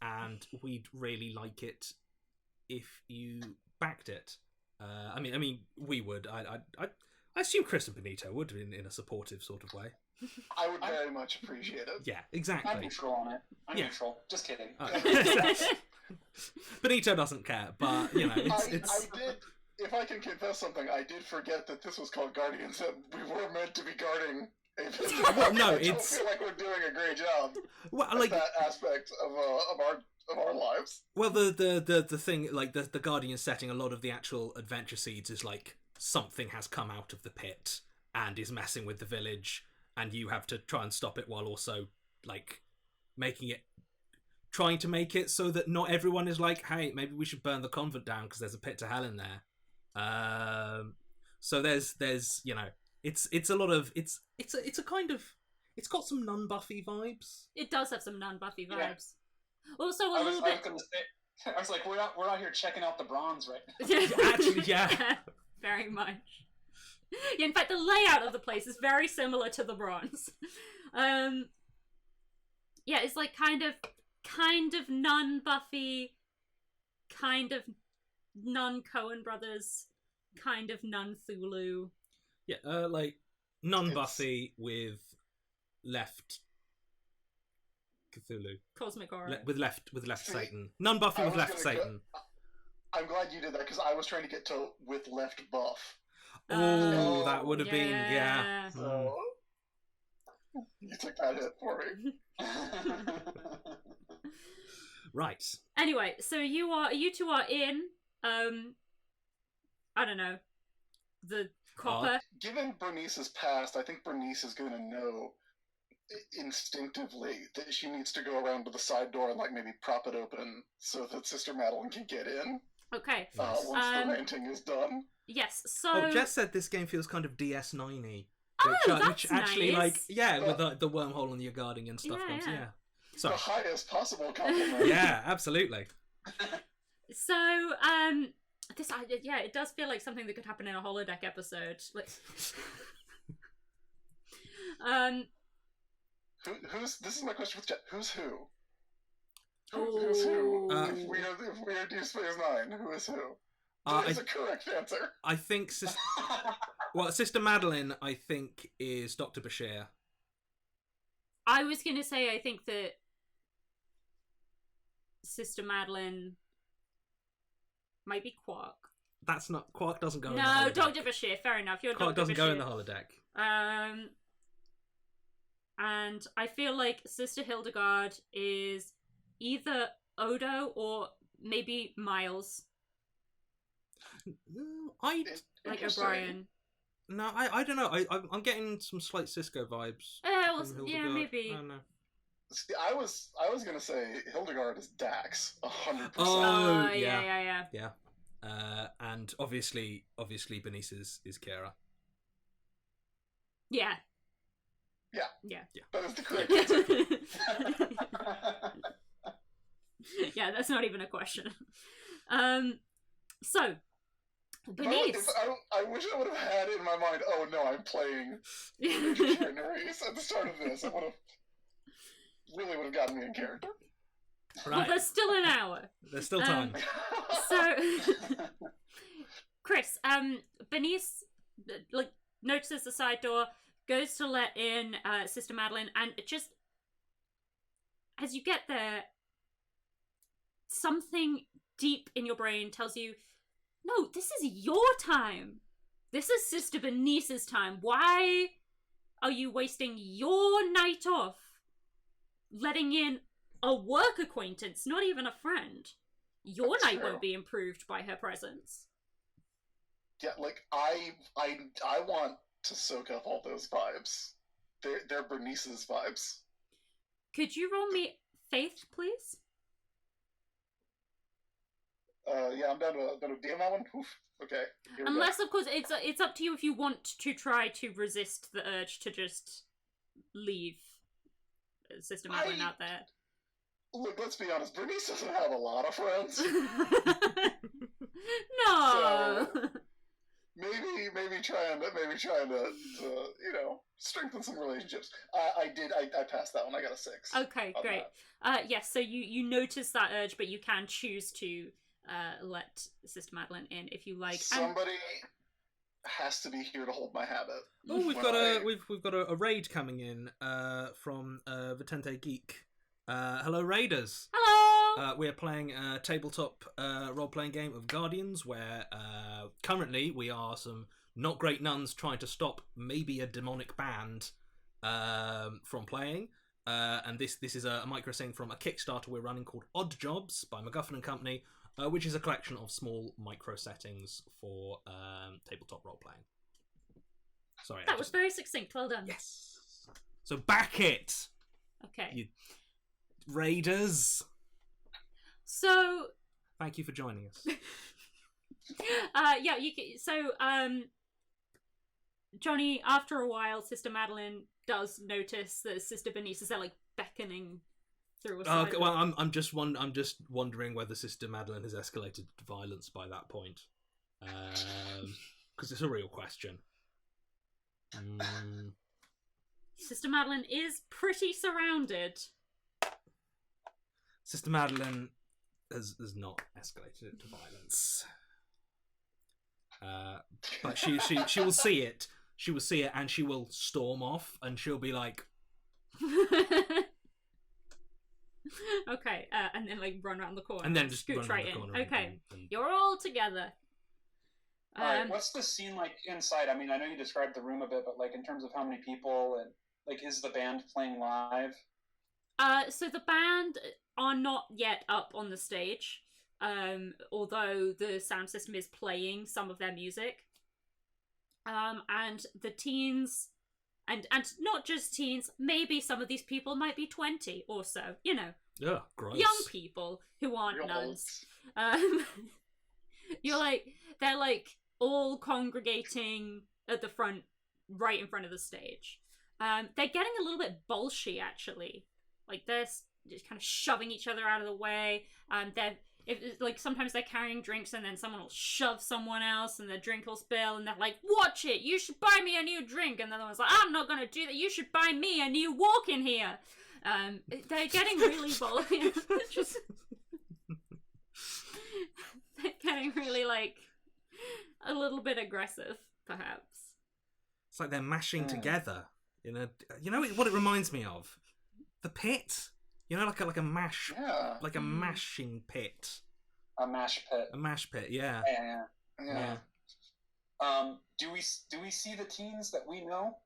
and we'd really like it if you backed it. I mean, we would. I assume Chris and Benito would in a supportive sort of way. I would very much appreciate it. Yeah, exactly. I'm neutral on it. I'm neutral. Just kidding. Benito doesn't care, but you know, it's. I did. If I can confess something, I did forget that this was called Guardians, and we were meant to be guarding. Well, no, I don't feel like we're doing a great job. Well, at like that aspect of our lives. Well, the thing, like the Guardian setting, a lot of the actual adventure seeds is like something has come out of the pit and is messing with the village, and you have to try and stop it while also like trying to make it so that not everyone is like, hey, maybe we should burn the convent down because there's a pit to hell in there. So there's it's a lot of it's a kind of, it's got some nun Buffy vibes. It does have some non Buffy vibes. Yeah. Also, I was gonna say, I was like, we're out here checking out the bronze, right? Actually, yeah. Very much. Yeah, in fact, the layout of the place is very similar to the bronze. Yeah, it's like kind of nun Buffy, kind of nun Coen Brothers, kind of nun Cthulhu. Yeah, like nun Buffy with left Cthulhu. Cosmic horror. With left Satan. Nun Buffy with left Satan. I'm glad you did that because I was trying to get to with left buff. Oh, that would have been, yeah. So, you took that hit for me. Right. Anyway, so you two are in, I don't know, the copper. Given Bernice's past, I think Bernice is going to know instinctively that she needs to go around to the side door and like maybe prop it open so that Sister Madeline can get in. Okay. Once the ranting is done. Yes. So. Oh, Jess said this game feels kind of DS9-y. That's which actually, nice. like, with the wormhole and your guarding and stuff. Yeah. So, The highest possible compliment. yeah, absolutely. So, this, yeah, it does feel like something that could happen in a holodeck episode. Like, Who's? This is my question with Jet. Who's who? Oh. Who's who? If we are Deep Space Nine, who is who? That is a correct answer. I think Sister Madeline, I think, is Dr. Bashir. I was gonna say, I think that Sister Madeline might be Quark. That's not... Quark doesn't go in the No, holodeck. Dr. Bashir, fair enough. You're Quark Dr. doesn't Bashir. go in the holodeck. And I feel like Sister Hildegard is either Odo or maybe Miles. Like O'Brien. No, I don't know. I'm getting some slight Cisco vibes. Well, from yeah, Hildegard. maybe. I don't know. See, I was gonna say Hildegard is Dax, 100%. Oh, yeah. And obviously Bernice is Kira. Yeah. Yeah. That is the correct answer. Yeah, that's not even a question. So, Bernice. I wish I would have had in my mind, oh no, I'm playing Nerys at the start of this. It would have gotten me in character. Right. Well, there's still an hour. There's still time. So, Chris, Bernice, like, notices the side door, goes to let in Sister Madeline, and it just, as you get there, something deep in your brain tells you, no, this is your time. This is Sister Bernice's time. Why are you wasting your night off letting in a work acquaintance, not even a friend? Your That's night true. won't be improved by her presence. Yeah, like I want to soak up all those vibes. They're Bernice's vibes. Could you roll me faith, please? Yeah, I'm down to DM that one. Oof. Okay. Here we go. Unless, of course, it's up to you if you want to try to resist the urge to just leave Sister Madeline out there. Look, let's be honest. Bernice doesn't have a lot of friends. No. So, maybe trying to strengthen some relationships. I passed that one. I got a 6. Okay, on great. Yes, so you notice that urge, but you can choose to let Sister Madeline in if you like. Somebody has to be here to hold my habit. Oh, we've got a raid coming in from Vitente Geek. Hello, raiders. Hello. We're playing a tabletop role-playing game of Guardians, where currently we are some not great nuns trying to stop maybe a demonic band from playing. And this is a micro thing from a Kickstarter we're running called Odd Jobs by MacGuffin Co, which is a collection of small micro settings for tabletop role-playing. Sorry, That was very succinct. Well done. Yes. So back it, Okay. you raiders. So Thank you for joining us. yeah, you can, so Johnny, after a while, Sister Madeline does notice that Sister Bernice is there, like, beckoning through a side Okay, well, I'm just wondering whether Sister Madeline has escalated to violence by that point, because it's a real question. Sister Madeline is pretty surrounded. Sister Madeline has not escalated it to violence, but she will see it. She will see it, and she will storm off, and she'll be like, Okay, and then, like, run around the corner. and then just scooch run right around the in. corner. Okay, and- you're all together. Alright, what's the scene like inside? I mean, I know you described the room a bit, but like in terms of how many people and like is the band playing live? So the band are not yet up on the stage, although the sound system is playing some of their music. And the teens, and not just teens, maybe some of these people might be 20 or so, you know, Yeah, gross. young people who aren't Real nuns. You're like, they're like all congregating at the front, right in front of the stage. They're getting a little bit bolshy, actually. Like, they're just kind of shoving each other out of the way. Sometimes they're carrying drinks and then someone will shove someone else and their drink will spill and they're like, watch it, you should buy me a new drink. And the other one's like, I'm not gonna do that, you should buy me a new walk in here. They're getting really bold. Just they're getting really, like, a little bit aggressive, perhaps. It's like they're mashing together. You know what it reminds me of? The Pit. You know, like a mash, like a mashing pit. A mash pit. A mash pit, yeah. Yeah. Do we see the teens that we know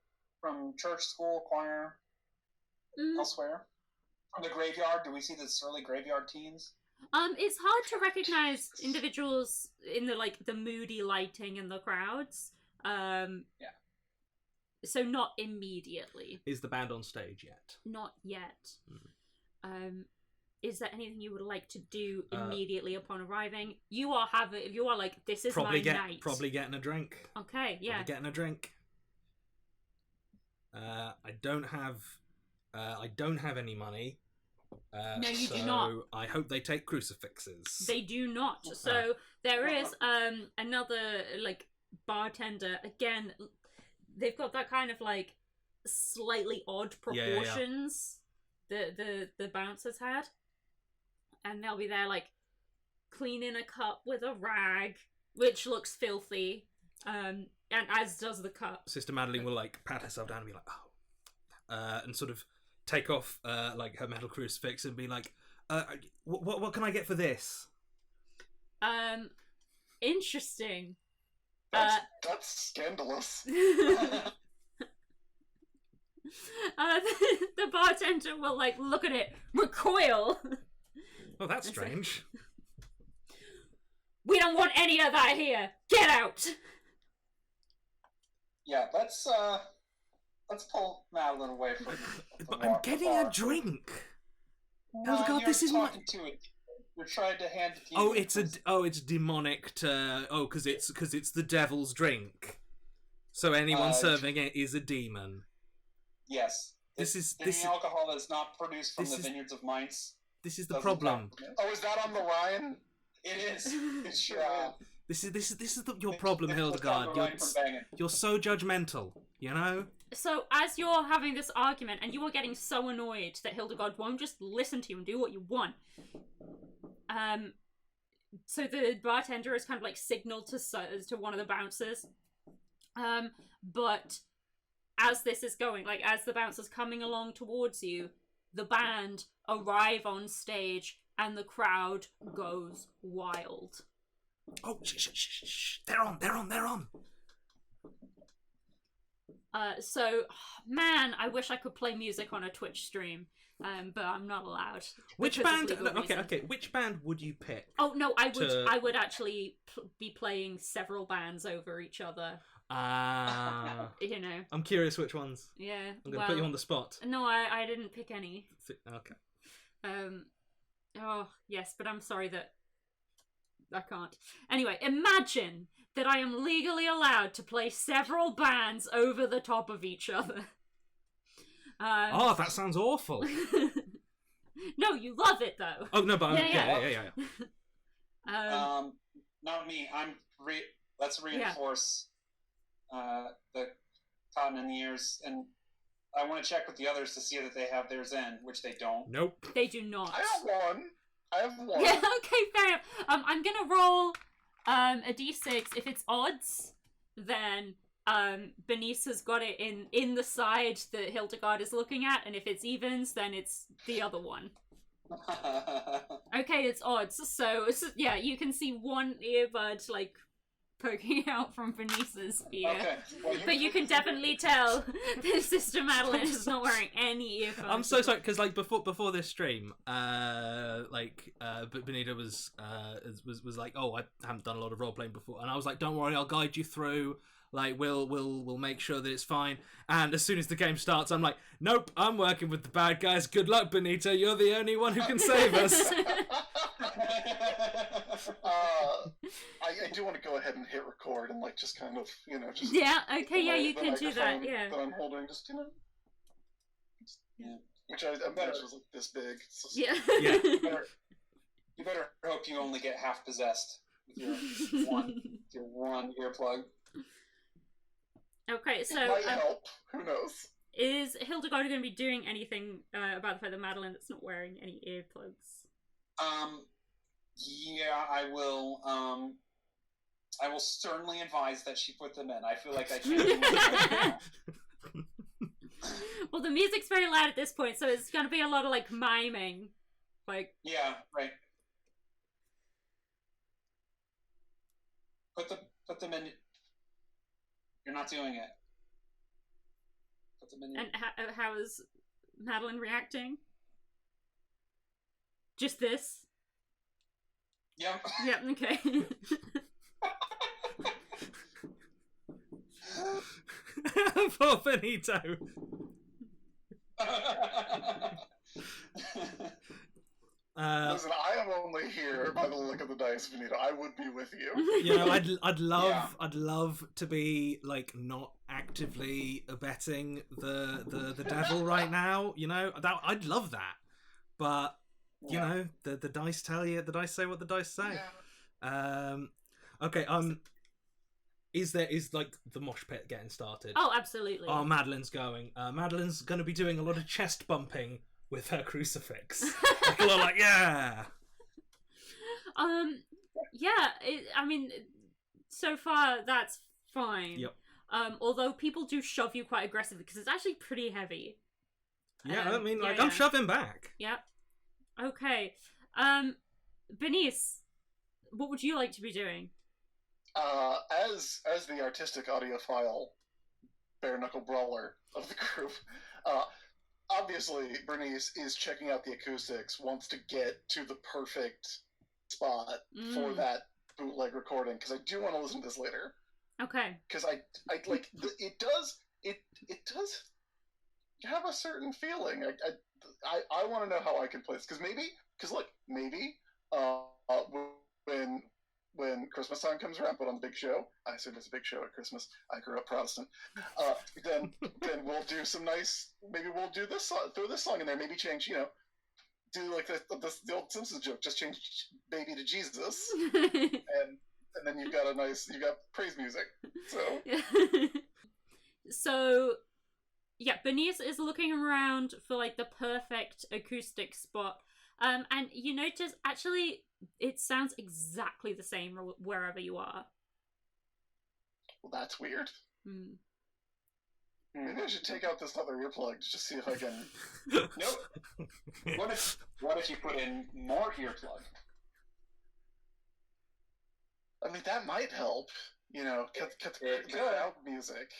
from church, school, choir, elsewhere? From the graveyard, do we see the early graveyard teens? It's hard to recognize individuals in the moody lighting and the crowds. So not immediately. Is the band on stage yet? Not yet. Is there anything you would like to do immediately upon arriving? You are like, this is my night. Probably getting a drink. Okay, yeah. Probably getting a drink. I don't have any money. No, you do not. I hope they take crucifixes. They do not. So there is another bartender. Again, they've got that kind of like slightly odd proportions that the bouncers had, and they'll be there like cleaning a cup with a rag, which looks filthy, and as does the cup. Sister Madeline will like pat herself down and be like, oh, and sort of take off like her metal crucifix and be like, what can I get for this? Interesting. That's scandalous. The bartender will like look at it, recoil. Oh, that's strange. We don't want any of that here. Get out. Yeah, let's pull Madeline away from. But I'm getting a drink. No, God, this is my. You're trying to hand it to you. It's demonic to. Oh, because it's the devil's drink. So anyone serving it is a demon. Yes. This is alcohol that is not produced from the vineyards of Mainz. This is the problem. Oh, is that on the Rhine? It is. It sure is. This is your problem, Hildegard. You're so judgmental. You know. So as you're having this argument, and you are getting so annoyed that Hildegard won't just listen to you and do what you want, so the bartender has kind of like signaled to one of the bouncers, but as this is going, like as the bouncer's coming along towards you, the band arrive on stage and the crowd goes wild. Oh, shh. They're on. So, man, I wish I could play music on a Twitch stream, but I'm not allowed. Which band? Okay. Which band would you pick? Oh no, I would actually be playing several bands over each other. You know. I'm curious which ones. Yeah. I'm gonna put you on the spot. No, I didn't pick any. Okay. Oh yes, but I'm sorry that I can't. Anyway, imagine that I am legally allowed to play several bands over the top of each other. Oh, that sounds awful. No, you love it though. Oh no, but yeah. Not me. Let's reinforce the cotton in the ears, and I want to check with the others to see that they have theirs in, which they don't. Nope. They do not. I have one. Yeah, okay, fair enough. I'm gonna roll a d6. If it's odds, then Benisa's got it in the side that Hildegard is looking at, and if it's evens, then it's the other one. Okay, it's odds. So yeah, you can see one earbud like poking out from Benisa's ear. Okay. Well, but you can definitely tell that Sister Madeline is not wearing any earphones. I'm so sorry, because like before this stream, Benito was like, oh, I haven't done a lot of role playing before, and I was like, don't worry, I'll guide you through. Like we'll make sure that it's fine. And as soon as the game starts, I'm like, nope, I'm working with the bad guys. Good luck, Benito. You're the only one who can save us. I do want to go ahead and hit record and like just kind of yeah. Okay, yeah, you can do that. Yeah. That I'm holding, just Yeah. Which I imagine was like this big. Yeah. Yeah. You better hope you only get half possessed with your one earplug. Okay, so It might help. Who knows? is Hildegard going to be doing anything about the fact that Madeline is not wearing any earplugs? Yeah, I will. I will sternly advise that she put them in. I feel like I can't. Well, the music's very loud at this point, so it's going to be a lot of like miming, like. Yeah, right. Put them in. You're not doing it. Put them in. And how is Madeline reacting? Just this? Yep. Yep. Okay. Poor Benito. Listen, I am only here by the look of the dice, Benito. I would be with you. You know, I'd love to be like not actively abetting the devil right now. You know, I'd love that, but you know, the dice tell you, the dice say what the dice say. Yeah. Okay. Is like the mosh pit getting started? Oh, absolutely. Oh, Madeline's going. Madeline's going to be doing a lot of chest bumping with her crucifix. People are like, yeah. Yeah. I mean, so far that's fine. Yep. Although people do shove you quite aggressively because it's actually pretty heavy. Yeah, I mean, like, yeah. I'm shoving back. Yep. Okay. Benice, what would you like to be doing? As the artistic audiophile bare knuckle brawler of the group, obviously Bernice is checking out the acoustics, wants to get to the perfect spot for that bootleg recording, because I do want to listen to this later. Okay. Because I like it does have a certain feeling. I want to know how I can play this, because maybe when Christmas time comes around, put on the big show. I assume it's a big show at Christmas. I grew up Protestant. Then we'll do some nice. Maybe we'll do this song, throw this song in there. Maybe change. You know, do like the old Simpsons joke. Just change "baby" to Jesus, and then you got praise music. So yeah, Bernice is looking around for like the perfect acoustic spot. And you notice actually it sounds exactly the same wherever you are. Well, that's weird. Maybe I should take out this other earplug to just see if I can. Nope. What if you put in more earplug? I mean, that might help. You know, cut the crowd music.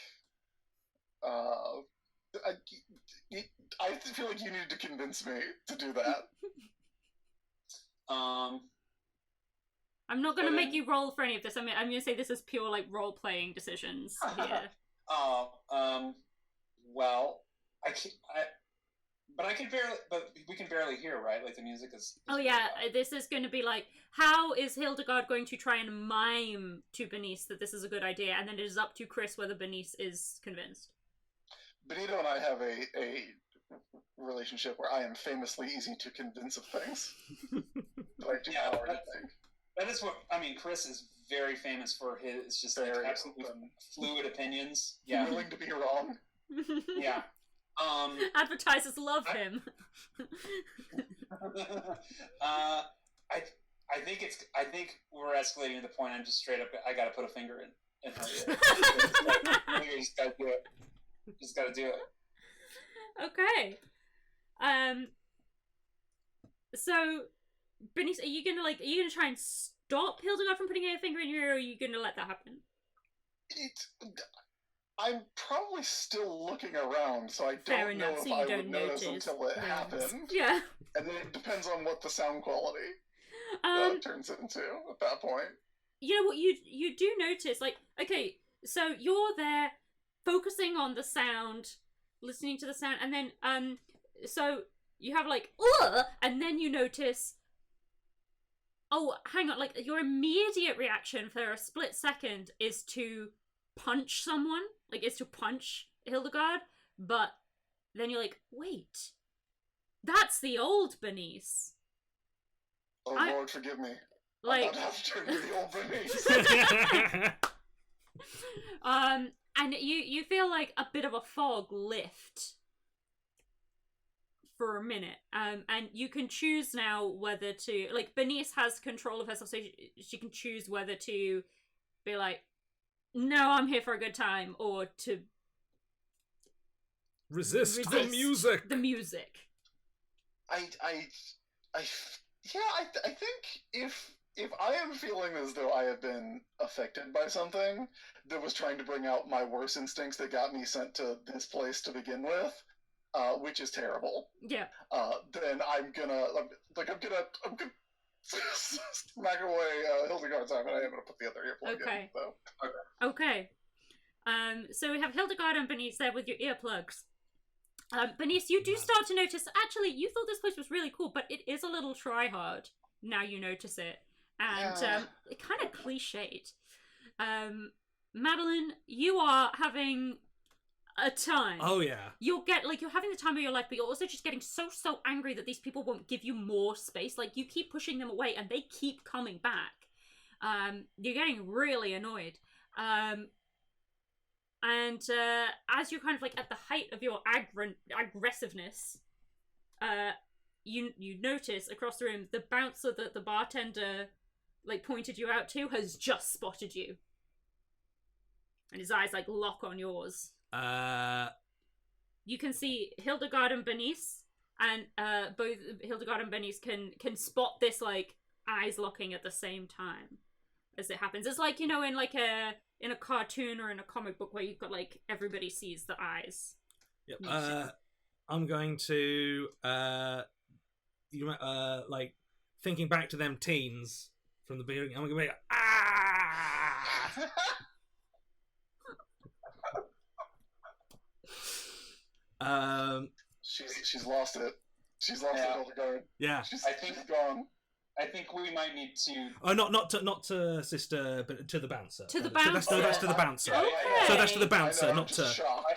I feel like you needed to convince me to do that. I'm not going to make you roll for any of this. I mean, I'm going to say this is pure like role playing decisions here. Well, but we can barely hear, right? Like the music is oh yeah, this is going to be like, how is Hildegard going to try and mime to Bernice that this is a good idea, and then it is up to Chris whether Bernice is convinced. Benito and I have a relationship where I am famously easy to convince of things. But I do not already think. That is what I mean. Chris is very famous for his just like absolutely fluid opinions. Yeah, willing to be wrong. Yeah. Advertisers love him. I think we're escalating to the point. I'm just straight up. I got to put a finger in her ear. You just got to do it. Just got to do it. Okay. So, Bernice, are you gonna try and stop Hildegard from putting her finger in your ear, or are you gonna let that happen? I'm probably still looking around, so I don't know if I would notice until it happened. Yeah. And then it depends on what the sound quality turns into at that point. You know what, you do notice, like, okay, so you're there focusing on the sound, listening to the sound, and then so you have like and then you notice, oh, hang on, like your immediate reaction for a split second is to punch someone, like is to punch Hildegard, but then you're like, wait, That's the old Bernice. Oh Lord, forgive me. Like, I'm about to have to turn to the old Bernice. and you feel like a bit of a fog lift for a minute. And you can choose now whether to, like, Bernice has control of herself, so she can choose whether to be like, no, I'm here for a good time, or to Resist the music. The music. I think if I am feeling as though I have been affected by something that was trying to bring out my worst instincts that got me sent to this place to begin with, which is terrible. Yeah. Then I'm gonna smack away Hildegard's arm, and I am gonna put the other earplug in. So. Okay. So we have Hildegard and Bernice there with your earplugs. Bernice, you do start to notice, actually, you thought this place was really cool, but it is a little try-hard. Now you notice it. And kind of cliched. Madeline, you are having a time. Oh, yeah. You're having the time of your life, but you're also just getting so angry that these people won't give you more space. Like, you keep pushing them away, and they keep coming back. You're getting really annoyed. And as you're kind of like at the height of your aggressiveness, you notice across the room the bouncer that the bartender like pointed you out to has just spotted you, and his eyes like lock on yours. You can see Hildegard and Bernice, and both Hildegard and Bernice can spot this like eyes locking at the same time as it happens. It's like, you know, in a cartoon or in a comic book where you've got like everybody sees the eyes. Yep. I'm going to like thinking back to them teens from the beginning. I'm going to be She's lost it. She's lost it, Hildegard. Yeah. She's gone. I think we might need to. Oh, not to sister, but to the bouncer. To the bouncer. That's to the bouncer. Okay. So that's to the bouncer, know,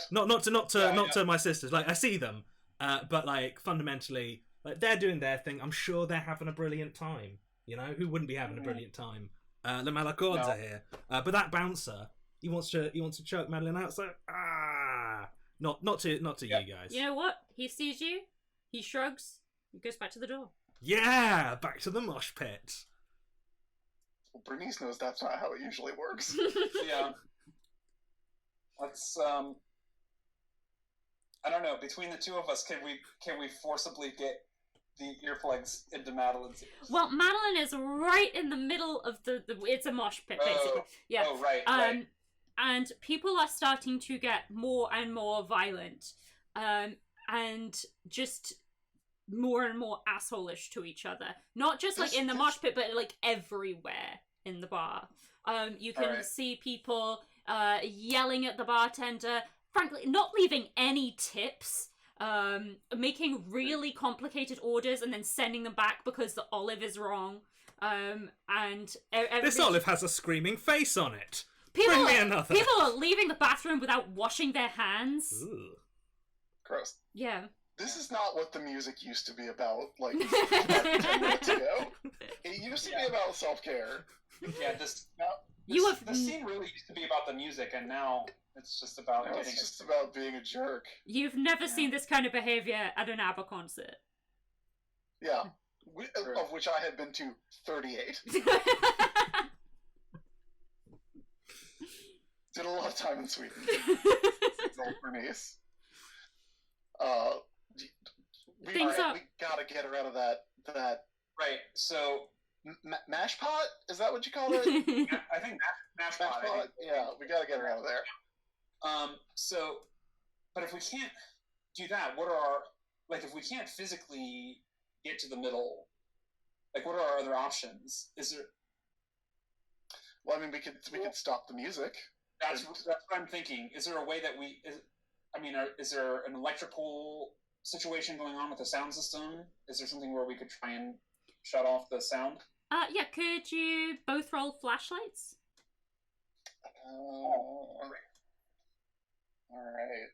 not to my sisters. Like, I see them, but like fundamentally, like they're doing their thing. I'm sure they're having a brilliant time. You know, who wouldn't be having a brilliant time? The MacLeods are here, but that bouncer, he wants to choke Madeline out. So not to you guys. You know what? He sees you. He shrugs. He goes back to the door. Yeah, back to the mosh pit. Well, Bernice knows that's not how it usually works. Yeah. Let's I don't know. Between the two of us, can we forcibly get the earplugs into Madeline's ears? Well, Madeline is right in the middle of the it's a mosh pit basically. Yeah. Oh, right. And people are starting to get more and more violent, and just more and more asshole-ish to each other. Not just like in the mosh pit, but like everywhere in the bar. You can see people yelling at the bartender, frankly, not leaving any tips, making really complicated orders and then sending them back because the olive is wrong. And this olive has a screaming face on it. People, Bring me another. People are leaving the bathroom without washing their hands. Ooh. Gross. Yeah. This is not what the music used to be about, like 10 minutes ago. It used to be about self-care. Yeah, the scene really used to be about the music, and now it's just about it's just about being a jerk. You've never seen this kind of behavior at an ABBA concert. Yeah, of which I had been to 38. Did a lot of time in Sweden. Old Bernice. We gotta get her out of that. Right. So, mash pot? Is that what you call it? I think mash pot. Yeah, we gotta get her out of there. So, but if we can't do that, what are our if we can't physically get to the middle, like what are our other options? Is there? Well, I mean, we could stop the music. That's what I'm thinking. Is there a way that is there an electrical situation going on with the sound system? Is there something where we could try and shut off the sound? Yeah, could you both roll flashlights? All right.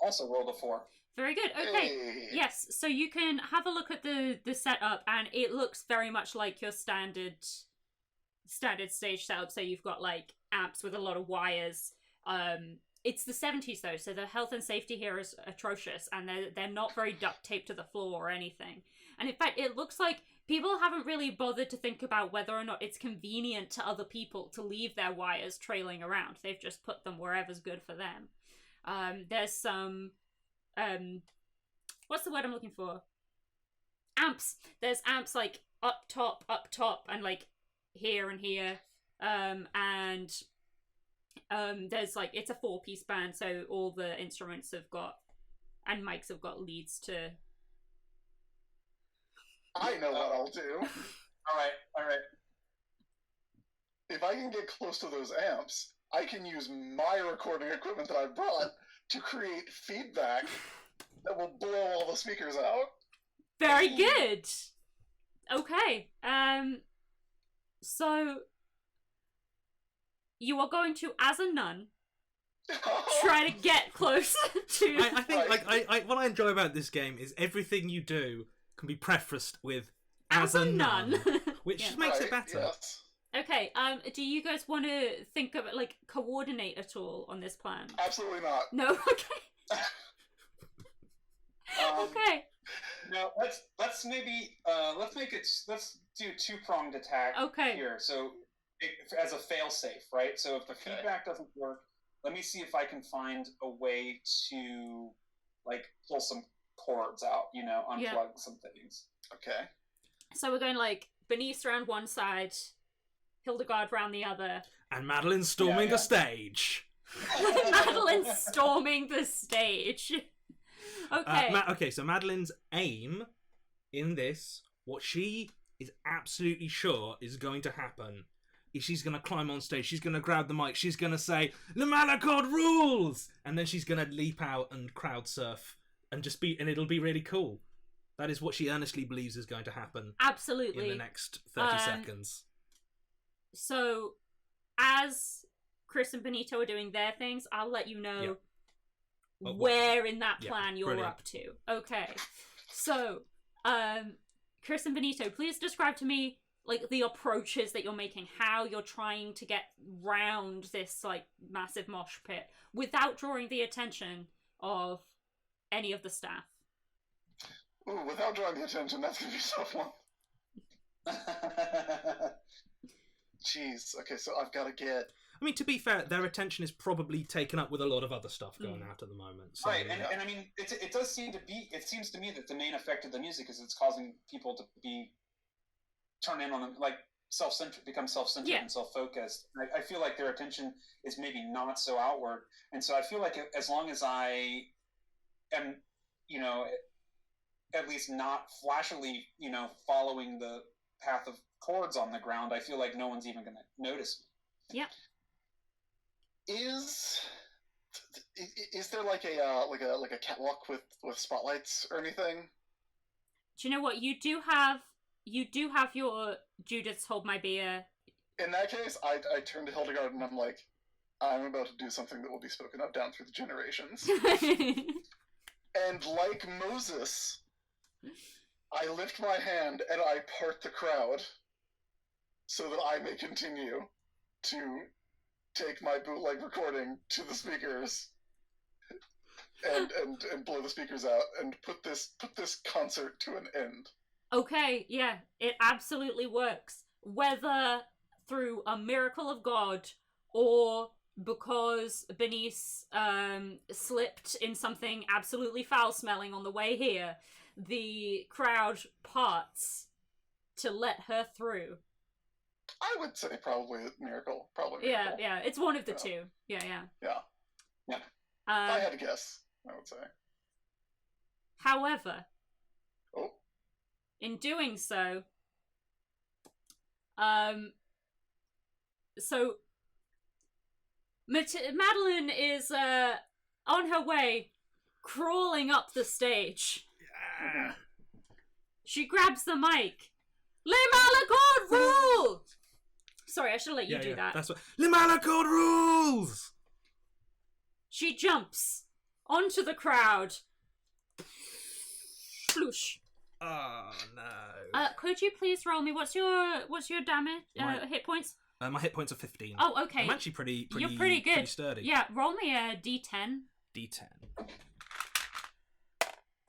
also rolled a 4. Very good. Okay. Hey. Yes, so you can have a look at the setup, and it looks very much like your standard stage setup. So you've got like amps with a lot of wires. It's the 70s though, so the health and safety here is atrocious, and they're not very duct taped to the floor or anything. And in fact, it looks like people haven't really bothered to think about whether or not it's convenient to other people to leave their wires trailing around. They've just put them wherever's good for them. There's some what's the word I'm looking for? Amps. There's amps like up top, and like here and here. There's like, it's a 4-piece band, so all the instruments have got, and mics have got leads to. I know what I'll do. All right. If I can get close to those amps, I can use my recording equipment that I brought to create feedback that will blow all the speakers out. Very good. Okay. So you are going to, as a nun, try to get closer to. I think what I enjoy about this game is everything you do can be prefaced with as a nun, which Yeah. makes it better. Yes. Okay. Do you guys want to think of it, like, coordinate at all on this plan? Absolutely not. No. Okay. Okay. No, let's maybe let's do 2-pronged attack. Okay. Here. So as a fail safe, right? So if the feedback doesn't work, let me see if I can find a way to like pull some cords out, unplug some things. Okay. So we're going like Bernice round one side, Hildegard round the other. And Madeline storming Yeah. a stage. Madeline storming the stage. Okay. Okay, so Madeline's aim in this, what she is absolutely sure is going to happen, is she's going to climb on stage, she's going to grab the mic, she's going to say, "The MacLeod rules!" And then she's going to leap out and crowd surf and and it'll be really cool. That is what she earnestly believes is going to happen Absolutely. in the next 30 seconds. So, as Chris and Benito are doing their things, I'll let you know where in that plan you're brilliant. up to. Okay. So, Chris and Benito, please describe to me like the approaches that you're making, how you're trying to get round this like massive mosh pit without drawing the attention of any of the staff. Ooh, without drawing the attention, that's gonna be a tough one. Jeez. Okay, so I've got to get. I mean, to be fair, their attention is probably taken up with a lot of other stuff going out at the moment. So, Right, and I mean, it does seem to be. It seems to me that the main effect of the music is it's causing people to be turn in on them, like self-centered, become self-centered and self-focused. I feel like their attention is maybe not so outward, and so I feel like as long as I am, at least not flashily, following the path of chords on the ground, I feel like no one's even going to notice me. Yeah. Is there like a catwalk with spotlights or anything? Do you know what? You do have your Judith's Hold My Beer. In that case, I turn to Hildegard and I'm like, I'm about to do something that will be spoken of down through the generations. And like Moses, I lift my hand and I part the crowd so that I may continue to take my bootleg recording to the speakers and blow the speakers out and put this concert to an end. Okay, yeah, it absolutely works. Whether through a miracle of God or because Bernice slipped in something absolutely foul-smelling on the way here, the crowd parts to let her through. I would say probably a miracle. Probably miracle. Yeah, it's one of the two. Yeah. If I had to guess, I would say. However, Oh. in doing so, so Madeline is on her way, crawling up the stage. Yeah. She grabs the mic. Le MacLeod rule! Sorry, I should let you do that. That's what. Le MacLeod rules! She jumps onto the crowd. Floosh. Oh no. Could you please roll me? What's your damage? Hit points? My hit points are 15. Oh, okay. I'm actually pretty You're pretty good. Pretty sturdy. Yeah, roll me a d10. D10.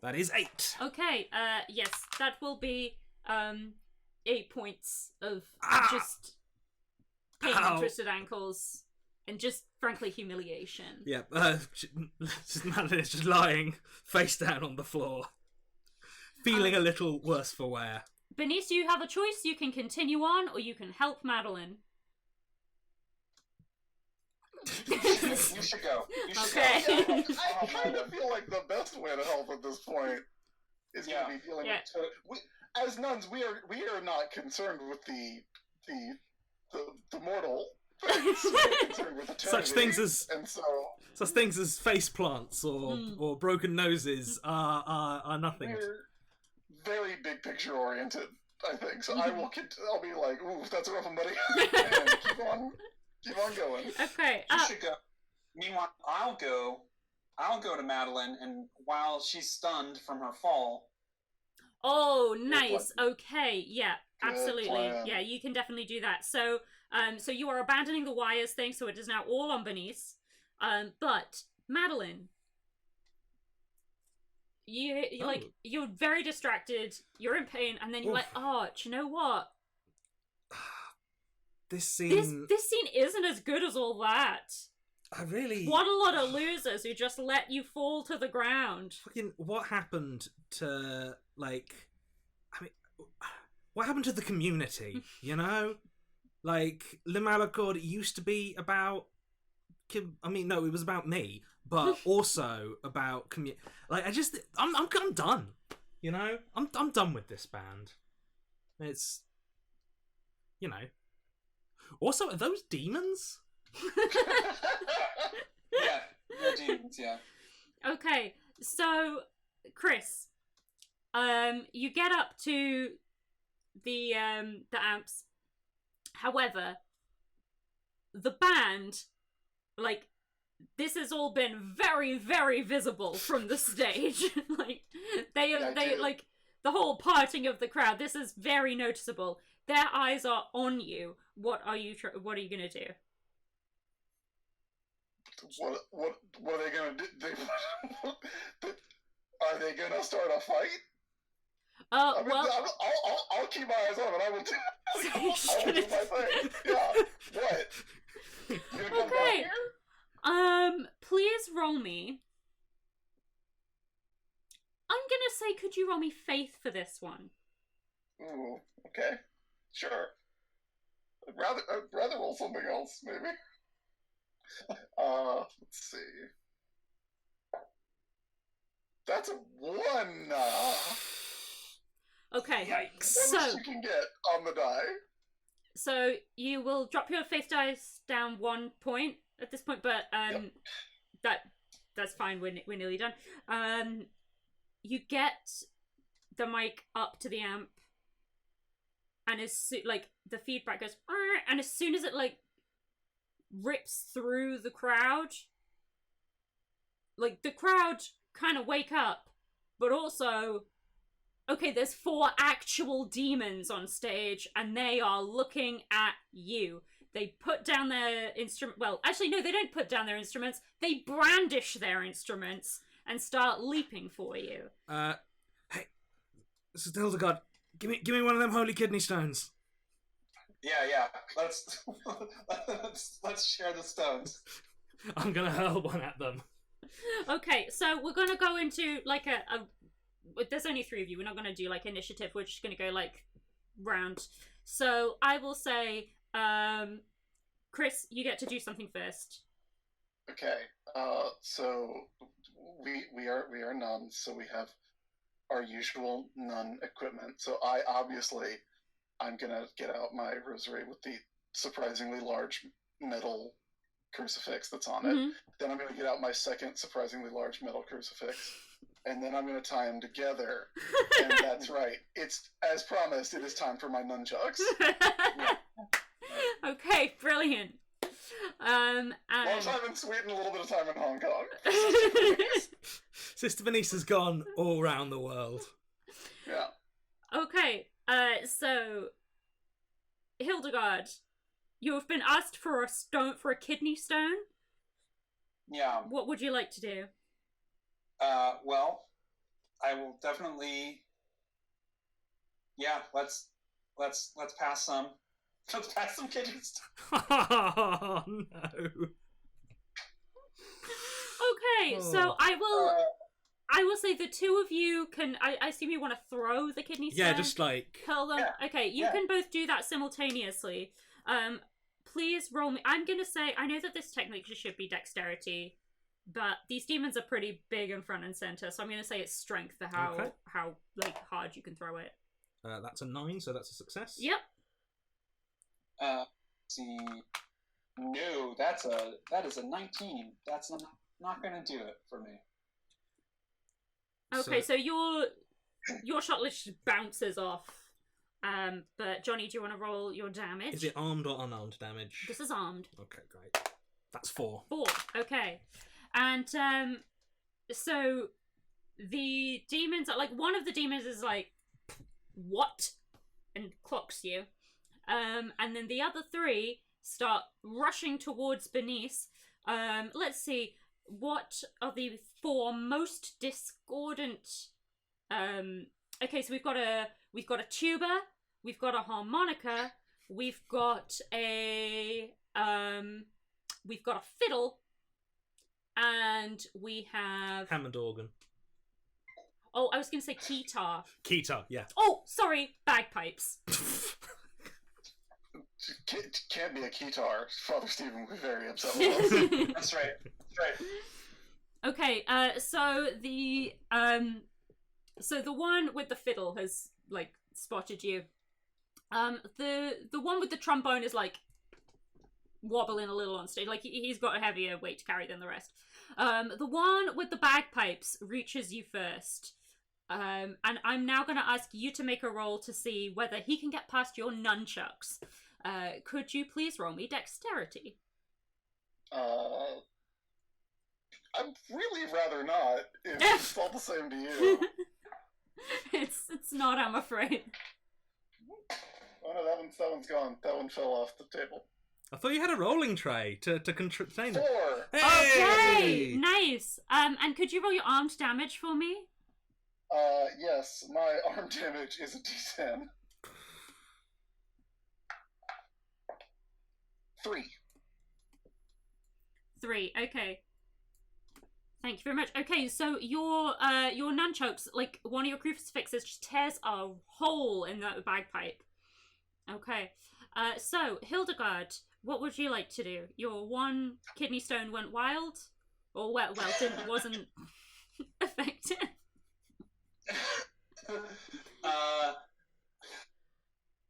That is 8. Okay, yes, that will be 8 points of just pain and twisted ankles and just frankly humiliation. Yeah, Madeline is just lying face down on the floor, feeling a little worse for wear. Benito, you have a choice. You can continue on or you can help Madeline. You should go. You should Okay. go. I kind of feel like the best way to help at this point is going to be dealing with. As nuns, we are not concerned with the mortal. We're concerned with eternity, such things as face plants or broken noses are nothing. We're very big picture oriented, I think. So I'll be like, ooh, that's a rough one, buddy. And keep on going. Okay. You should go. Meanwhile, I'll go to Madeline, and while she's stunned from her fall. Oh, nice. Okay, yeah, Good absolutely. plan. Yeah, you can definitely do that. So, so you are abandoning the wires thing, so it is now all on Bernice. But Madeline, you're very distracted. You're in pain, and then you're like, oh, do you know what? This scene. This scene isn't as good as all that. What a lot of losers who just let you fall to the ground. Fucking, what happened to, what happened to the community, you know? Like, Le Malacorde used to be about, no, it was about me, but also about community. Like, I'm done, you know? I'm done with this band. It's, you know. Also, are those demons? Yeah, they're demons, yeah. Okay, so Chris, you get up to the amps. However, the band, this has all been very, very visible from the stage. They the whole parting of the crowd. This is very noticeable. Their eyes are on you. What are you gonna do? What are they gonna do? Are they gonna start a fight? I'll keep my eyes on it. I will do. I will do my thing. Yeah. What? You gonna come Okay. down here? Please roll me. I'm gonna say, could you roll me faith for this one? Ooh. Okay. Sure. I'd rather roll something else, maybe. Let's see. That's a 1. Okay. Yikes. So You can get on the die. So you will drop your faith dice down 1 point at this point, but that's fine. We're nearly done. You get the mic up to the amp, and the feedback goes, and as soon as it rips through the crowd, the crowd kind of wake up, but also, okay, there's 4 actual demons on stage, and they are looking at you. They put down their instrument. Well, actually, no, they don't put down their instruments. They brandish their instruments and start leaping for you. Hey, this is Hildegard. Give me one of them holy kidney stones. Yeah. Let's share the stones. I'm gonna hurl one at them. Okay, so we're gonna go into there's only 3 of you. We're not gonna do initiative. We're just gonna go round. So I will say, Chris, you get to do something first. Okay. So we are nuns, so we have our usual nun equipment. So I'm gonna get out my rosary with the surprisingly large metal crucifix that's on it. Mm-hmm. Then I'm gonna get out my second surprisingly large metal crucifix, and then I'm gonna tie them together. And that's right. It's as promised. It is time for my nunchucks. Okay, brilliant. And Long time in Sweden, a little bit of time in Hong Kong. Sister Bernice has gone all around the world. Yeah. Okay, so Hildegard, you have been asked for a kidney stone. Yeah. What would you like to do? Well, I will definitely. Yeah, let's pass some. Let's pass some kidneys. Oh no. Okay, so I will say the two of you can. I assume you want to throw the kidney stone. Yeah, just like. Curl them. Yeah, Okay, you can both do that simultaneously. Please roll me. I'm gonna say I know that this technically should be dexterity, but these demons are pretty big and front and center, so I'm gonna say it's strength for how like hard you can throw it. That's a 9, so that's a success. Yep. Let's see. No, that is a 19. That's not gonna do it for me. Okay, so your shot list just bounces off. But Johnny, do you want to roll your damage? Is it armed or unarmed damage? This is armed. Okay, great. That's 4. 4. Okay. And so the demons are like, one of the demons is like, what? And clocks you. And then the other 3 start rushing towards Bernice. Let's see, what are the 4 most discordant? Okay, so we've got a tuba, we've got a harmonica, we've got a fiddle, and we have Hammond organ. Oh, I was going to say keytar. Keytar, yeah. Oh, sorry, bagpipes. Can't be a keytar. Father Stephen would be very upset with us. That's right. Okay, so the one with the fiddle has like spotted you. The one with the trombone is like wobbling a little on stage, like he's got a heavier weight to carry than the rest. The one with the bagpipes reaches you first. And I'm now going to ask you to make a roll to see whether he can get past your nunchucks. Could you please roll me dexterity? I'd really rather not. It's all the same to you. It's not, I'm afraid. Oh no, that one's gone. That one fell off the table. I thought you had a rolling tray to contain it. 4! Okay, nice. And could you roll your armed damage for me? Yes, my arm damage is a D10. 3. Okay. Thank you very much. Okay, so your nunchucks, like one of your crucifixes just tears a hole in the bagpipe. Okay. So Hildegard, what would you like to do? Your one kidney stone went wild, or wasn't affected.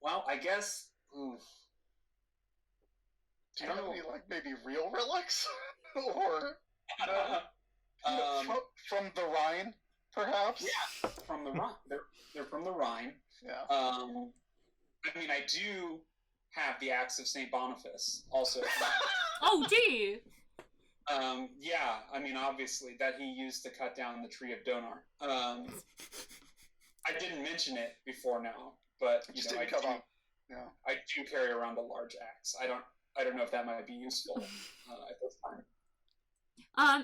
Well, I guess. Do you have any, like, maybe real relics? Or from the Rhine, perhaps? Yeah, from the Rhine. They're from the Rhine. Yeah. I mean, I do have the Axe of St. Boniface, also. Oh, do you? Yeah, I mean, obviously, that he used to cut down the tree of Donar. I didn't mention it before now, but I do carry around a large axe. I don't know if that might be useful at this time.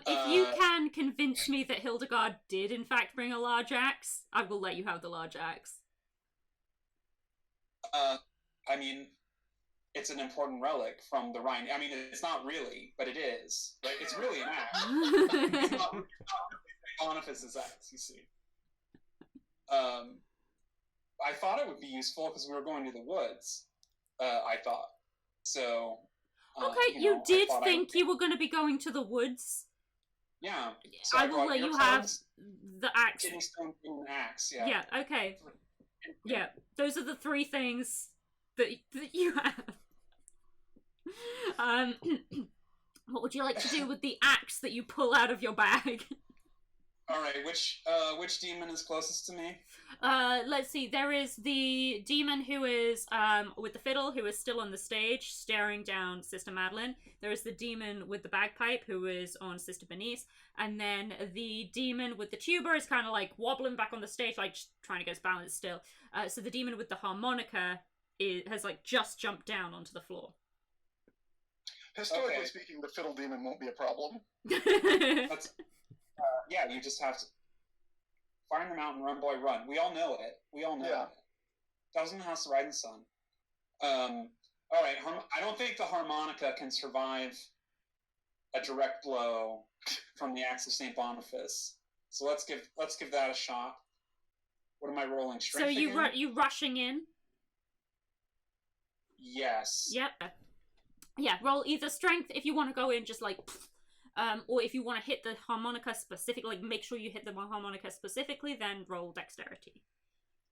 If you can convince me that Hildegard did in fact bring a large axe, I will let you have the large axe. I mean, it's an important relic from the Rhine. I mean, it's not really, but it is. Right? It's really an axe. It's not really Boniface's axe, you see. I thought it would be useful because we were going to the woods. I thought so. Okay, you did think you were going to be going to the woods. Yeah. So I will let you have the axe. Kidney stone and an axe. Yeah. Yeah. Okay. Yeah, those are the 3 things that you have. What would you like to do with the axe that you pull out of your bag? All right, which demon is closest to me? Let's see. There is the demon who is with the fiddle, who is still on the stage, staring down Sister Madeline. There is the demon with the bagpipe, who is on Sister Bernice, and then the demon with the tuba is kind of like wobbling back on the stage, like just trying to get his balance still. So the demon with the harmonica has like just jumped down onto the floor. Historically Okay. speaking, the fiddle demon won't be a problem. That's, yeah, you just have to find the mountain, run, boy, run. We all know it. We all know Yeah. it. Thousand House, Riding Sun. All right. I don't think the harmonica can survive a direct blow from the axe of Saint Boniface. So let's give that a shot. What am I rolling? So Strength again? you rushing in? Yes. Yep. Yeah, roll either strength if you want to go in just like, or if you want to hit the harmonica specifically, like make sure you hit the harmonica specifically, then roll dexterity.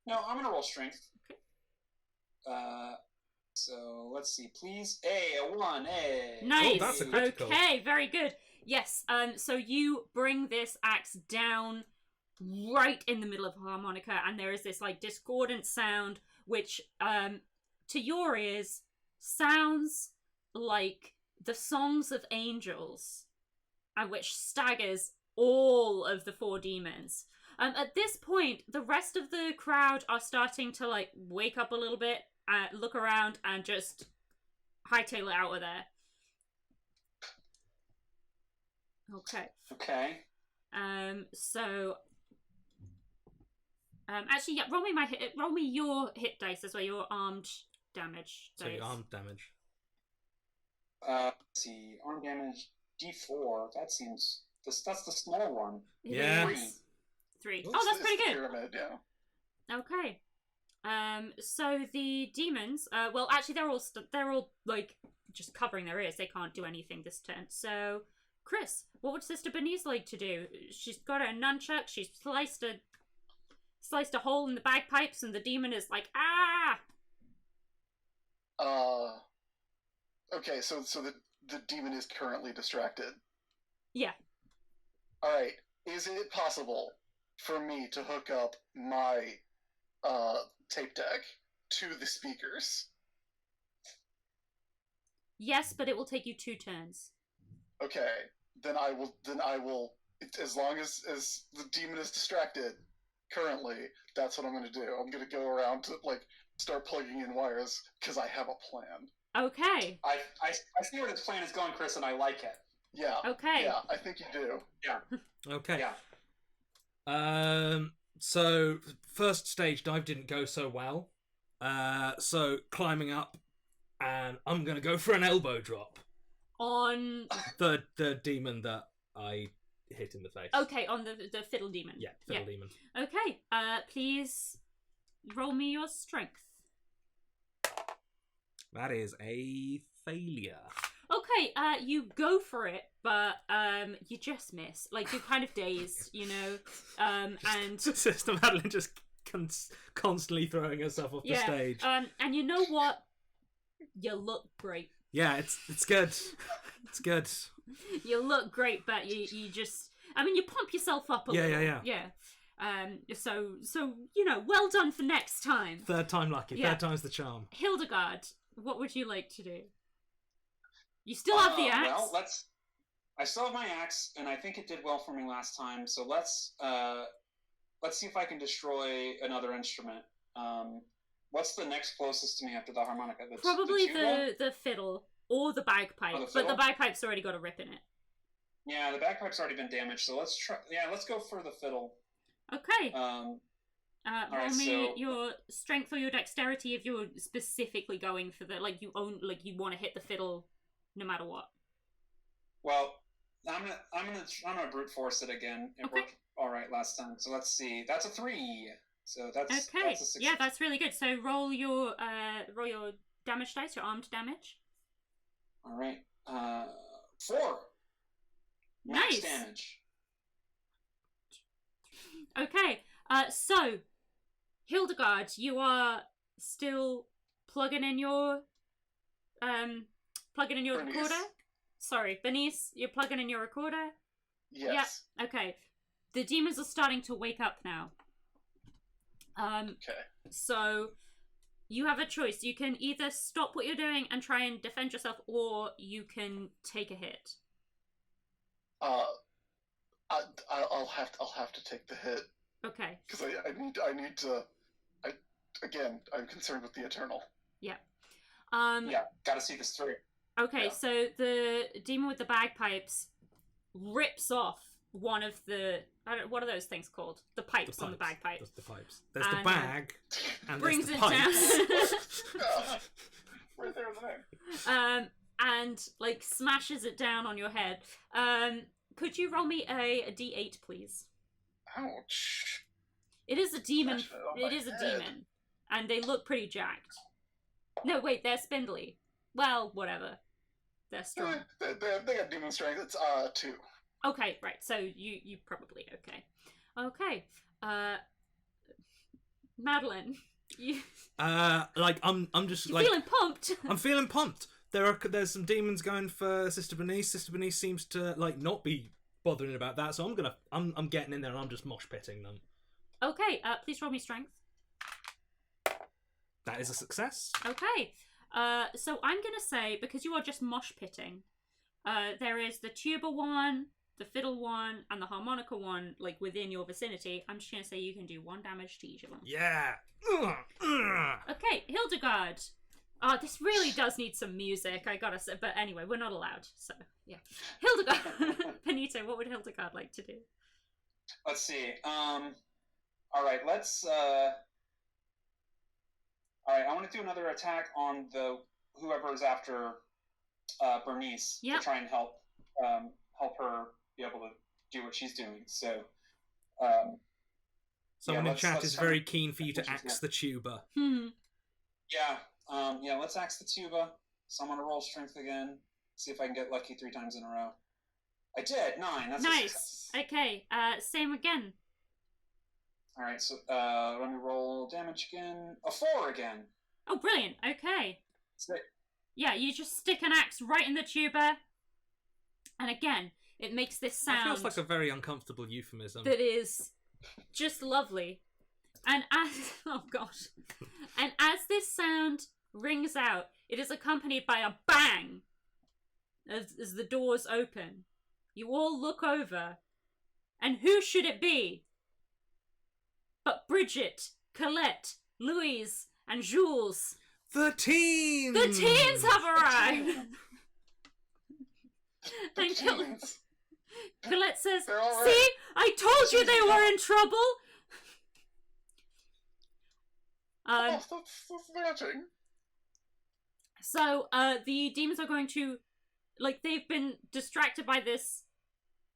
No, I'm gonna roll strength. Okay. So let's see, please. A 1, A. Nice. Oh, that's a critical. Okay, very good. Yes. So you bring this axe down right in the middle of the harmonica, and there is this like discordant sound, which to your ears sounds like the songs of angels, and which staggers all of the 4 demons. At this point, the rest of the crowd are starting to like wake up a little bit, look around, and just hightail it out of there. Okay. Okay. So actually, yeah, roll me your hit dice as well, your armed damage So dice. your arm damage. Let's see, arm damage D4. That's the small one. It Yeah. is 3. Oops, Oh, that's It's pretty the good. Pyramid, yeah. Okay. So the demons, well, actually, they're all like just covering their ears. They can't do anything this turn. So, Chris, what would Sister Bernice like to do? She's got a nunchuck. She's sliced a hole in the bagpipes, and the demon is like, ah. Okay, so the demon is currently distracted. Yeah. All right. Is it possible for me to hook up my tape deck to the speakers? Yes, but it will take you 2 turns. Okay. Then I will. As long as the demon is distracted, currently, that's what I'm going to do. I'm going to go around to like start plugging in wires because I have a plan. Okay. I see where this plan is going, Chris, and I like it. Yeah. Okay. Yeah, I think you do. Okay. Yeah. So first stage dive didn't go so well. So climbing up, and I'm gonna go for an elbow drop. On The demon that I hit in the face. okay, on the fiddle demon. Yeah, fiddle demon. Okay. Please roll me your strength. That is a failure. Okay, you go for it, but you just miss. Like, you're kind of dazed, you know. And Sister Madeline just constantly throwing herself off the stage. and you know what? You look great. Yeah, it's good. It's good. You look great, but you just, I mean, you pump yourself up a little. Yeah. So you know, well done for next time. Third time lucky. Yeah. Third time's the charm. Hildegard, what would you like to do? You still have the axe. Well, I still have my axe, and I think it did well for me last time. So let's see if I can destroy another instrument. What's the next closest to me after the harmonica? Probably tuba? the fiddle or the bagpipe, Oh, the but fiddle? the bagpipe's already got a rip in it. Yeah, the bagpipe's already been damaged. So let's try. Yeah, let's go for the fiddle. Okay. All Roll right, me so- your strength or your dexterity if you're specifically going for the you want to hit the fiddle no matter what. Well, I'm gonna brute force it again. It Okay. worked all right last time. So let's see. That's a 3. So that's Okay. That's a 6. Yeah, that's really good. So roll your damage dice, your armed damage. All right. 4. Max Nice. damage. Okay. So Hildegard, you are still plugging in your Bernice. recorder. Sorry, Bernice, you're plugging in your recorder. Yes. Okay. the demons are starting to wake up now. Okay. So you have a choice. You can either stop what you're doing and try and defend yourself, or you can take a hit. I'll have to take the hit. Okay. Because I need to. I'm concerned with the Eternal. Yeah. Yeah, gotta see this through. Okay, Yeah. so the demon with the bagpipes rips off one of the... what are those things called? The pipes on the bagpipe. The pipes. There's And, the bag, and brings there's the it pipes. down. Right there in the name. And, like, smashes it down on your head. Could you roll me a d8, please? Ouch. It is a demon. Smash it on It my is a head. demon. And they look pretty jacked. No, wait, they're spindly. Well, whatever. They're strong. They got demon strength. It's 2. Okay, right. So you probably okay. Okay. Madeline, I'm just you're like feeling pumped. I'm feeling pumped. There's some demons going for Sister Bernice. Sister Bernice seems to like not be bothering about that, so I'm getting in there and I'm just mosh pitting them. Okay. Please roll me strength. That is a success. Okay. So I'm gonna say, because you are just mosh pitting, there is the tuba one, the fiddle one, and the harmonica one, like within your vicinity. I'm just gonna say you can do 1 damage to each of them. Yeah. Okay, Hildegard. This really does need some music, I gotta say. But anyway, we're not allowed, so yeah. Hildegard. Benito, what would Hildegard like to do? Let's see. All right, let's. All right, I want to do another attack on the whoever is after Bernice Yep. to try and help her be able to do what she's doing. So. Someone in chat is come- very keen for you to Which is axe the tuba. Yeah, let's axe the tuba. So I'm gonna roll strength again. See if I can get lucky 3 times in a row. I did 9. That's a Nice. success. Okay. Same again. All right, so let me roll damage again. A 4 again. Oh, brilliant. Okay. Sick. Yeah, you just stick an axe right in the tuba, and again, it makes this That sound feels like a very uncomfortable euphemism. that is just lovely. And as oh gosh, and as this sound rings out, it is accompanied by a bang as the doors open. You all look over, and who should it be but Bridget, Colette, Louise, and Jules? The teens! The teens have arrived! The And teens. Colette says, They're all right. "See? I told you they were in trouble!" That's matching. So, the demons are going to, like, they've been distracted by this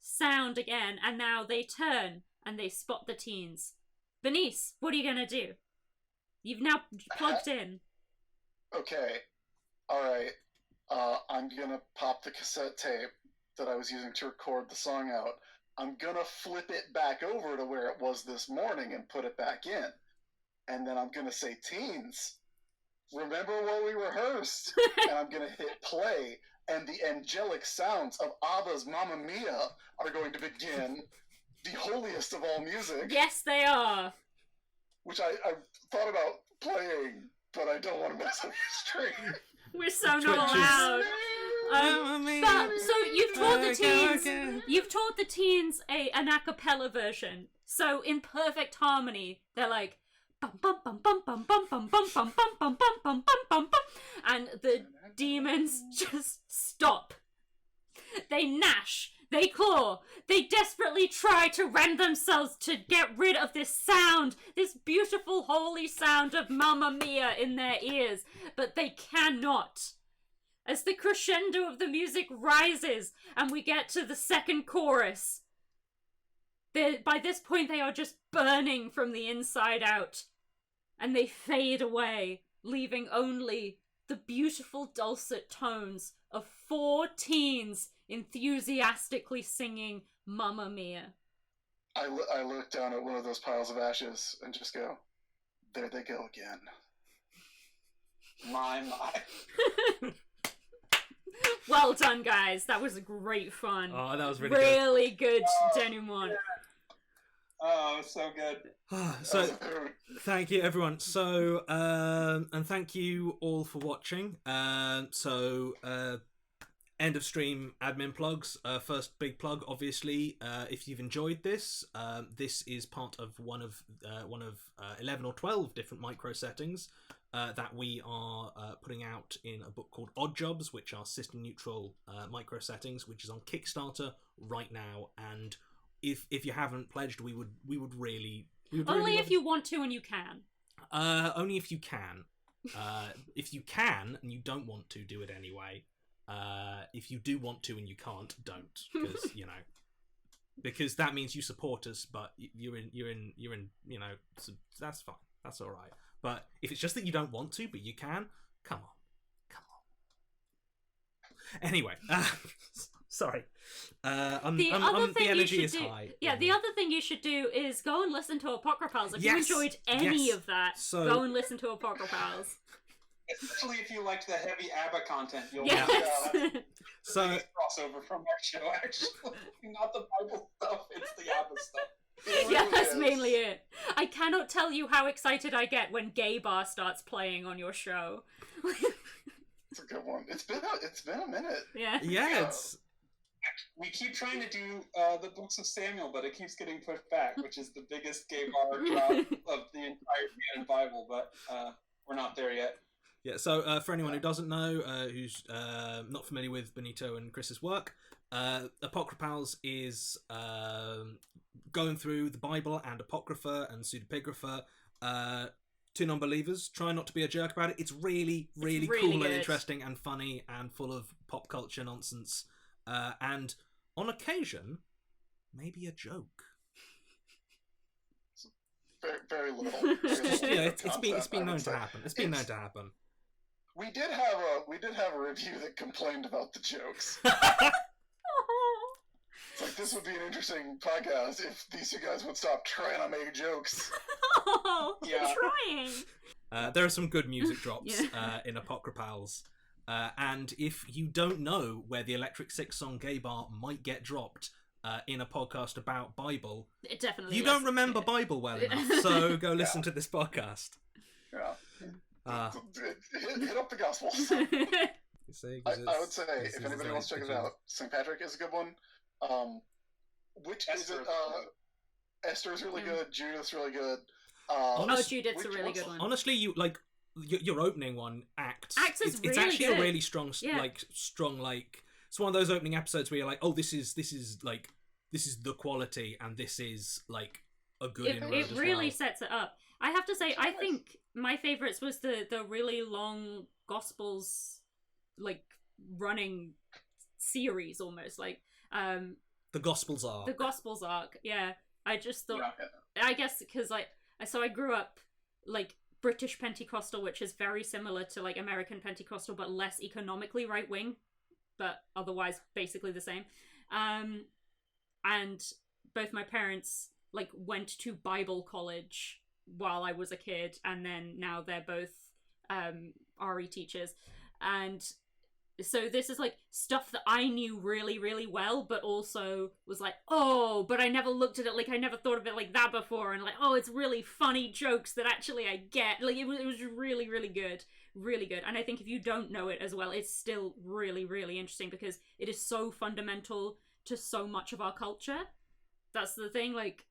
sound again, and now they turn and they spot the teens. Bernice, what are you gonna do? You've now plugged in. Okay. Alright. I'm gonna pop the cassette tape that I was using to record the song out. I'm gonna flip it back over to where it was this morning and put it back in. And then I'm gonna say, teens, remember what we rehearsed? And I'm gonna hit play, and the angelic sounds of ABBA's Mamma Mia are going to begin, the holiest of all music, Yes, they are. which I thought about playing, but I don't want to mess up your stream. We're so not Twitches. allowed. But so you've taught the teens. You've taught the teens an a cappella version. So in perfect harmony, they're like bum bum bum bum bum bum bum bum bum bum bum bum bum bum bum bum, and the demons just stop. They gnash. They claw. They desperately try to rend themselves to get rid of this sound, this beautiful holy sound of Mamma Mia in their ears, but they cannot. As the crescendo of the music rises and we get to the second chorus, by this point they are just burning from the inside out, and they fade away, leaving only the beautiful dulcet tones of 4 teens enthusiastically singing Mamma Mia. I look down at one of those piles of ashes and just go, there they go again. My. Well done, guys. That was great fun. Oh, that was really good. Really good denouement. Oh, so good. So, thank you, everyone. So, and thank you all for watching. End of stream admin plugs. First big plug, obviously. If you've enjoyed this, this is part of one of 11 or 12 different micro settings that we are putting out in a book called Odd Jobs, which are system neutral micro settings, which is on Kickstarter right now. And if you haven't pledged, we would really Only really if you want to and you can. only if you can. If you can and you don't want to, do it anyway. If you do want to and you can't, don't, because because that means you support us, but you're in so that's fine, that's all right. But if it's just that you don't want to but you can, come on. Anyway, sorry. The energy is high. Yeah, the other thing you should do is go and listen to Apocrypals. If you enjoyed any of that, go and listen to Apocrypals. Especially if you liked the heavy ABBA content, you'll So crossover from our show. Actually, not the Bible stuff; it's the ABBA stuff. Yeah, that's mainly it. I cannot tell you how excited I get when Gay Bar starts playing on your show. It's a good one. It's been a minute. Yeah. It's. We keep trying to do the books of Samuel, but it keeps getting pushed back, which is the biggest gay bar drop of the entire canon Bible. But we're not there yet. Yeah, so for anyone who doesn't know, who's not familiar with Benito and Chris's work, Apocrypals is going through the Bible and Apocrypha and Pseudepigrapha to non-believers. Try not to be a jerk about it. It's really cool good. and interesting and funny and full of pop culture nonsense. And on occasion, maybe a joke. Very little. It's been known to happen. It's been known to happen. We did have a review that complained about the jokes. It's like, this would be an interesting podcast if these two guys would stop trying to make jokes. Trying. There are some good music drops in Apocrypals. And if you don't know where the Electric Six song Gay Bar might get dropped in a podcast about Bible, it definitely you don't remember Bible well enough, so go listen to this podcast. Yeah. Hit up the Gospels. I would say, if anybody wants to check it out, St. Patrick is a good one. Which is it? Esther's really good. Judith's really good. Judith's a really good one. Honestly, your opening one, Acts is it's really actually good. A really strong it's one of those opening episodes where you're like, oh, this is the quality, and this is like a good inroad. It really sets it up. I have to say, I think my favorites was the really long Gospels, like, running series almost, like the Gospels arc. The Gospels arc, yeah. I just thought, I guess because I grew up like British Pentecostal, which is very similar to like American Pentecostal, but less economically right wing, but otherwise basically the same. And both my parents like went to Bible college while I was a kid, and then now they're both RE teachers, and so this is like stuff that I knew really, really well, but also was like, oh, but I never looked at it, like I never thought of it like that before, and like, oh, it's really funny jokes that actually I get. Like it was really, really good, really good. And I think if you don't know it as well, it's still really, really interesting because it is so fundamental to so much of our culture. That's the thing, like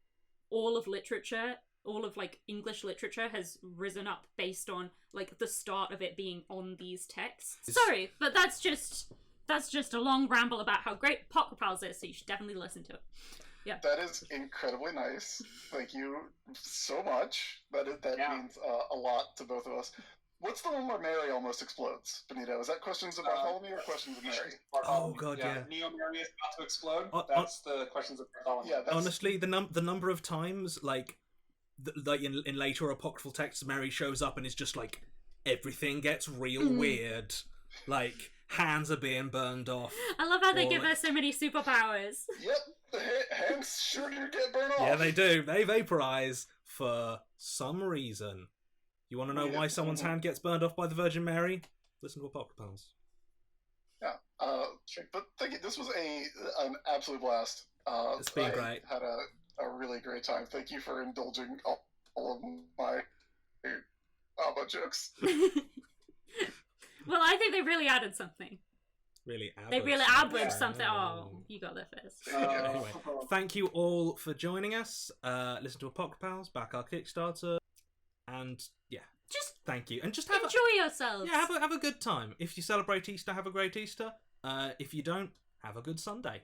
all of literature, all of like English literature has risen up based on like the start of it being on these texts. Sorry, but that's just a long ramble about how great Apocrypals is, so you should definitely listen to it. Yeah. That is incredibly nice. Thank you so much. That means a lot to both of us. What's the one where Mary almost explodes, Benito? Is that Questions of Bartholomew or Questions of Mary? Oh god, yeah. Neo Mary is about to explode. That's the Questions of Bartholomew. Yeah, honestly, the number of times like in later apocryphal texts, Mary shows up and it's just like everything gets real weird. Like hands are being burned off. I love how they give her so many superpowers. Yep, the hands sure do get burned off. Yeah, they do. They vaporize for some reason. You want to know why someone's hand gets burned off by the Virgin Mary? Listen to Apocrypals. Yeah, but thank you. This was an absolute blast. It's been great. Had a a really great time. Thank you for indulging all of my ABBA jokes. Well, I think they really added something. Really They really average. averaged something. Oh, you got there first. Anyway, thank you all for joining us. Listen to Apocrypals, back our Kickstarter, and yeah, Just thank you. And just have enjoy yourselves. Yeah, have a good time. If you celebrate Easter, have a great Easter. If you don't, have a good Sunday.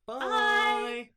Bye. Bye.